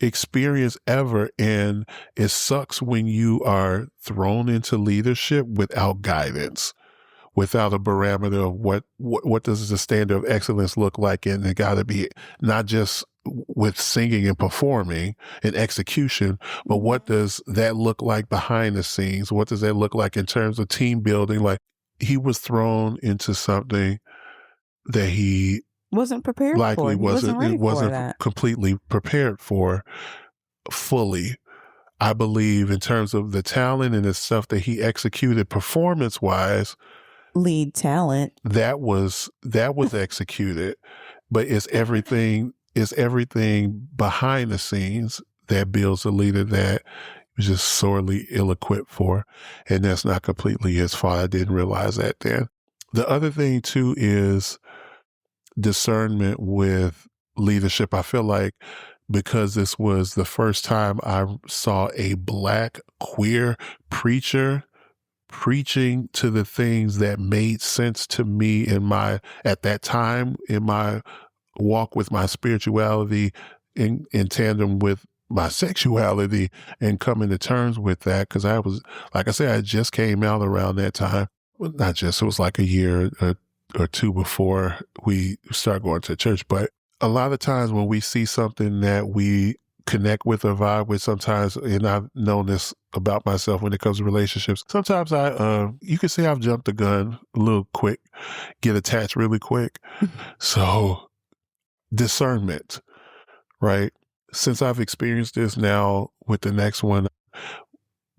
experience ever. And it sucks when you are thrown into leadership without guidance, without a barometer of what does the standard of excellence look like. And it got to be not just with singing and performing and execution, but what does that look like behind the scenes? What does that look like in terms of team building? Like he was thrown into something that he wasn't prepared likely for. wasn't completely prepared for fully. I believe in terms of the talent and the stuff that he executed performance wise, lead talent, that was executed, but it's everything behind the scenes that builds a leader that was just sorely ill-equipped for. And that's not completely his fault. I didn't realize that then. The other thing too is discernment with leadership. I feel like because this was the first time I saw a Black queer preacher preaching to the things that made sense to me at that time in my walk with my spirituality in tandem with my sexuality, and coming to terms with that. Cause I was, like I said, I just came out around that time. Well, not just, it was like a year or two before we start going to church. But a lot of times when we see something that we connect with or vibe with, sometimes, and I've known this about myself when it comes to relationships, sometimes you can say I've jumped the gun a little quick, get attached really quick. So discernment, right? Since I've experienced this now with the next one,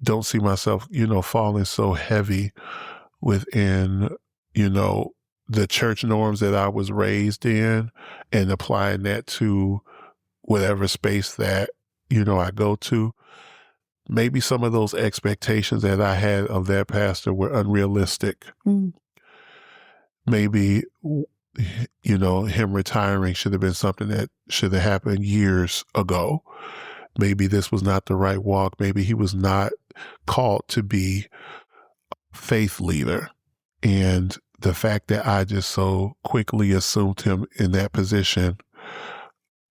don't see myself, falling so heavy within, the church norms that I was raised in, and applying that to whatever space that, I go to. Maybe some of those expectations that I had of that pastor were unrealistic. Maybe, him retiring should have been something that should have happened years ago. Maybe this was not the right walk. Maybe he was not called to be a faith leader. And the fact that I just so quickly assumed him in that position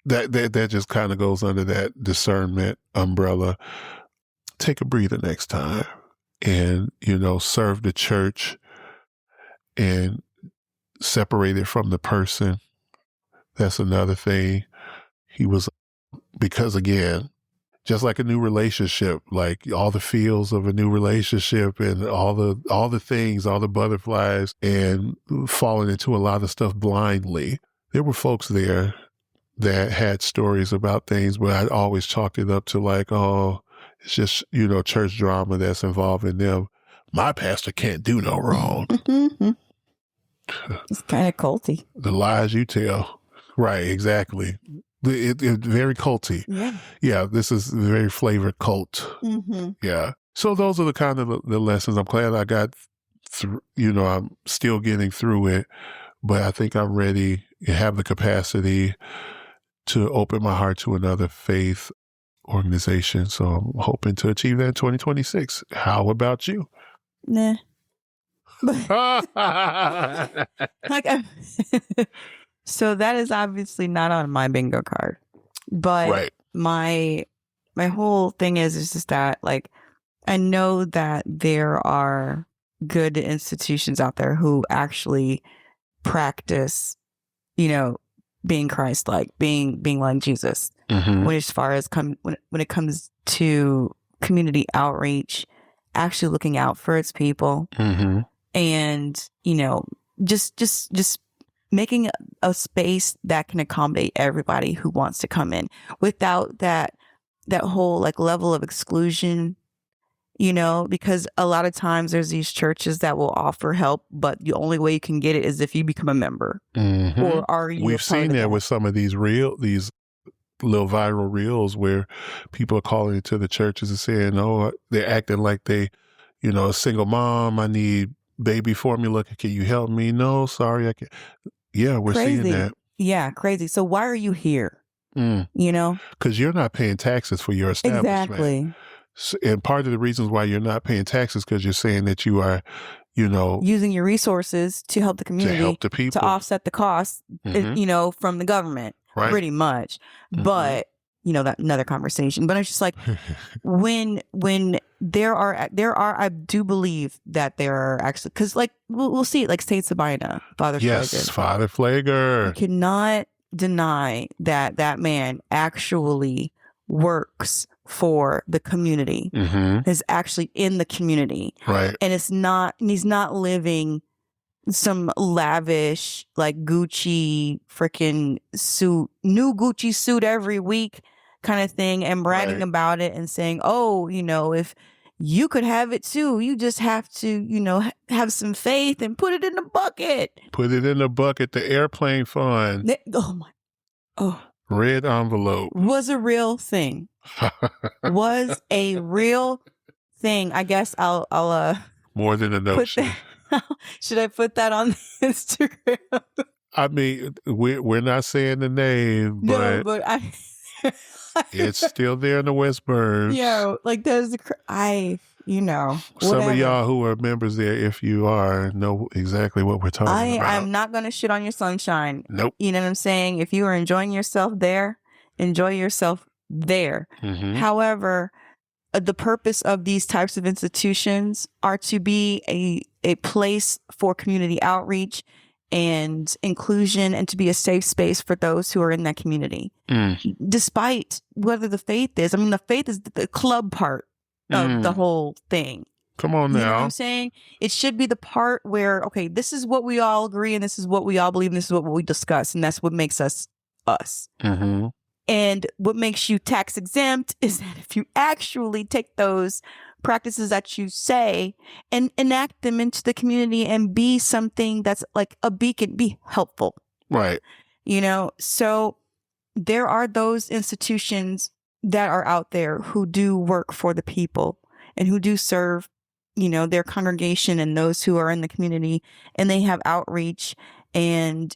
that just kind of goes under that discernment umbrella. Take a breather next time, and serve the church and separate it from the person. That's another thing. Because again, just like a new relationship, like all the feels of a new relationship and all the things, all the butterflies, and falling into a lot of stuff blindly. There were folks there that had stories about things, but I always chalked it up to like, oh, it's just, church drama that's involving them. My pastor can't do no wrong. It's kind of culty. The lies you tell. Right, exactly. It's very culty. Yeah, this is a very flavored cult. Mm-hmm. Yeah. So those are the kind of the lessons. I'm glad I got through, I'm still getting through it, but I think I'm ready and have the capacity to open my heart to another faith organization. So I'm hoping to achieve that in 2026. How about you? Nah. So that is obviously not on my bingo card, but right. my whole thing is just that, like, I know that there are good institutions out there who actually practice, being Christ-like, being like Jesus. Mm-hmm. When as far as when it comes to community outreach, actually looking out for its people, mm-hmm. and just making a space that can accommodate everybody who wants to come in without that whole like level of exclusion, because a lot of times there's these churches that will offer help, but the only way you can get it is if you become a member. Mm-hmm. Or are you? We've seen that with some of these little viral reels where people are calling into the churches and saying, oh, they're acting like they, a single mom, I need baby formula. Can you help me? No, sorry, I can't. Yeah, we're crazy. Seeing that. Yeah, crazy. So why are you here? Because you're not paying taxes for your establishment. Exactly. So, and part of the reasons why you're not paying taxes because you're saying that you are, using your resources to help the community, to help the people, to offset the costs, mm-hmm. From the government, right. pretty much. Mm-hmm. But that's another conversation. But it's just like when there are, I do believe that there are actually, because like we'll see it, like Saint Sabina, Father yes, Flager. Father Flager. You cannot deny that man actually works for the community, mm-hmm. is actually in the community, right? And he's not living some lavish like Gucci freaking suit, new Gucci suit every week kind of thing, and bragging right. about it and saying, oh, if you could have it too, you just have to, have some faith and put it in the bucket. Put it in the bucket, the airplane fund. Red envelope. Was a real thing. Was a real thing. I guess I'll more than a notion. Should I put that on Instagram? I mean, we're not saying the name, but, no, but it's still there in the West Burbs. Yeah, like there's some of y'all who are members there, if you are, know exactly what we're talking about. I'm not gonna shit on your sunshine. Nope. You know what I'm saying? If you are enjoying yourself there, enjoy yourself there. Mm-hmm. However, the purpose of these types of institutions are to be a place for community outreach and inclusion, and to be a safe space for those who are in that community. Despite whether the faith is, the faith is the club part of the whole thing. Come on now. You know what I'm saying? It should be the part where, okay, this is what we all agree, and this is what we all believe, and this is what we discuss, and that's what makes us us. Mm-hmm. And what makes you tax exempt is that if you actually take those practices that you say and enact them into the community and be something that's like a beacon, be helpful. Right. So there are those institutions that are out there who do work for the people and who do serve, their congregation and those who are in the community, and they have outreach. And,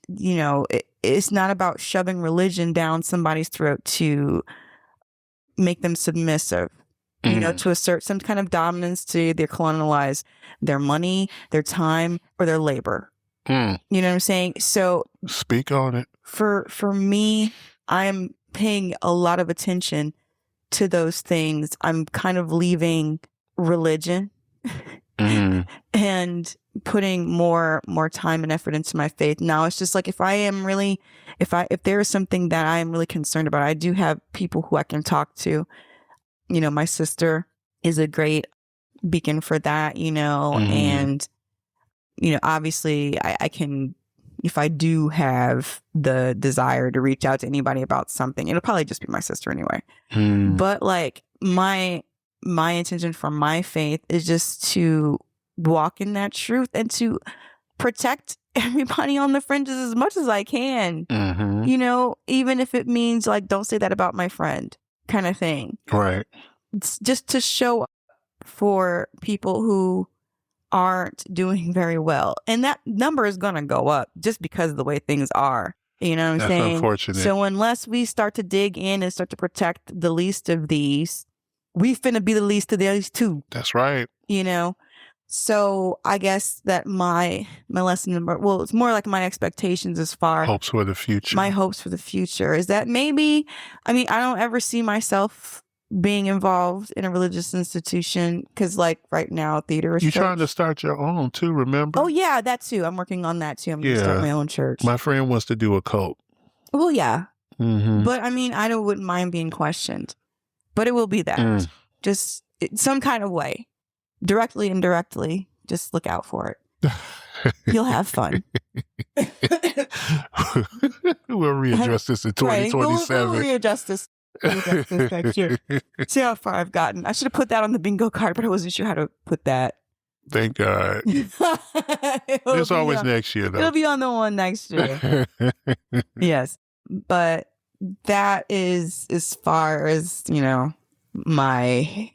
it's not about shoving religion down somebody's throat to make them submissive, to assert some kind of dominance, to either colonialize their money, their time, or their labor. You know what I'm saying? So speak on it. For me, I'm paying a lot of attention to those things, I'm kind of leaving religion and putting more time and effort into my faith. Now it's just like, if there is something that I am really concerned about, I do have people who I can talk to. You know, my sister is a great beacon for that, you know, and, you know, obviously I can, if I do have the desire to reach out to anybody about something, it'll probably just be my sister anyway. But like my intention for my faith is just to walk in that truth and to protect everybody on the fringes as much as I can, you know, even if it means like, don't say that about my friend kind of thing. Right. It's just to show up for people who aren't doing very well. And that number is going to go up just because of the way things are. You know what I'm saying? That's unfortunate. So unless we start to dig in and start to protect the least of these, we finna be the least of these too. That's right. You know? So I guess that my lesson, well, it's more like my expectations as far hopes for the future. My hopes for the future is that maybe, I mean, I don't ever see myself being involved in a religious institution because, like, right now, theater is You're church. trying to start your own too, remember? Oh, yeah, that too. I'm working on that too. I'm going to start my own church. My friend wants to do a cult. Well, yeah. But, I mean, wouldn't mind being questioned. But it will be that. Just some kind of way. Directly, indirectly. Just look out for it. You'll have fun. We'll readjust this in 2027. We'll readjust this. Next year. See how far I've gotten. I should have put that on the bingo card, but I wasn't sure how to put that. Thank God. It's always next year, though. It'll be on the one next year. Yes. But that is as far as, you know, my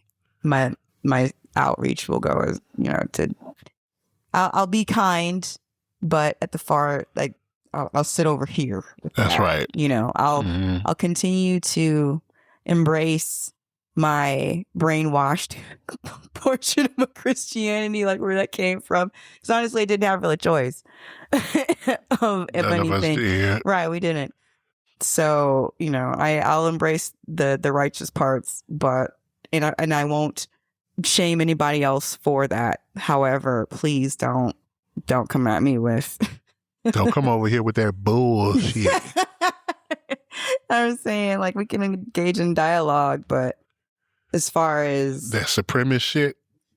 outreach will go, as, you know, I'll be kind, but at the far, like, I'll sit over here. That's right. You know, I'll continue to embrace my brainwashed portion of Christianity, like where that came from. Because honestly, I didn't have really a choice of anything. Of us did. Right, we didn't. So, you know, I'll embrace the righteous parts, but and I won't shame anybody else for that. However, please don't come at me with. Don't come over here with that bullshit. I'm saying, like, we can engage in dialogue, but as far as that supremacist shit,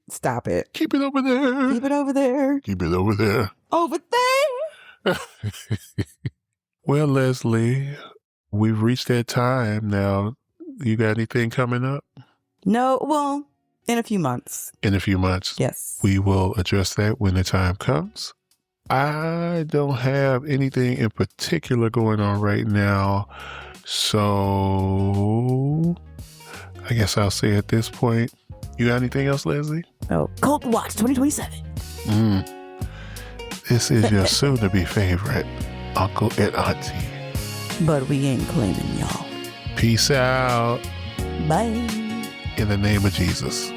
stop it. Keep it over there. Keep it over there. Keep it over there. Over there. Well, Leslie, we've reached that time now. You got anything coming up? No, well, in a few months. In a few months. Yes. We will address that when the time comes. I don't have anything in particular going on right now. So I guess I'll say at this point, you got anything else, Leslie? Oh, Cult Watch 2027. This is your soon-to-be favorite uncle and auntie. But we ain't claiming y'all. Peace out. Bye. In the name of Jesus.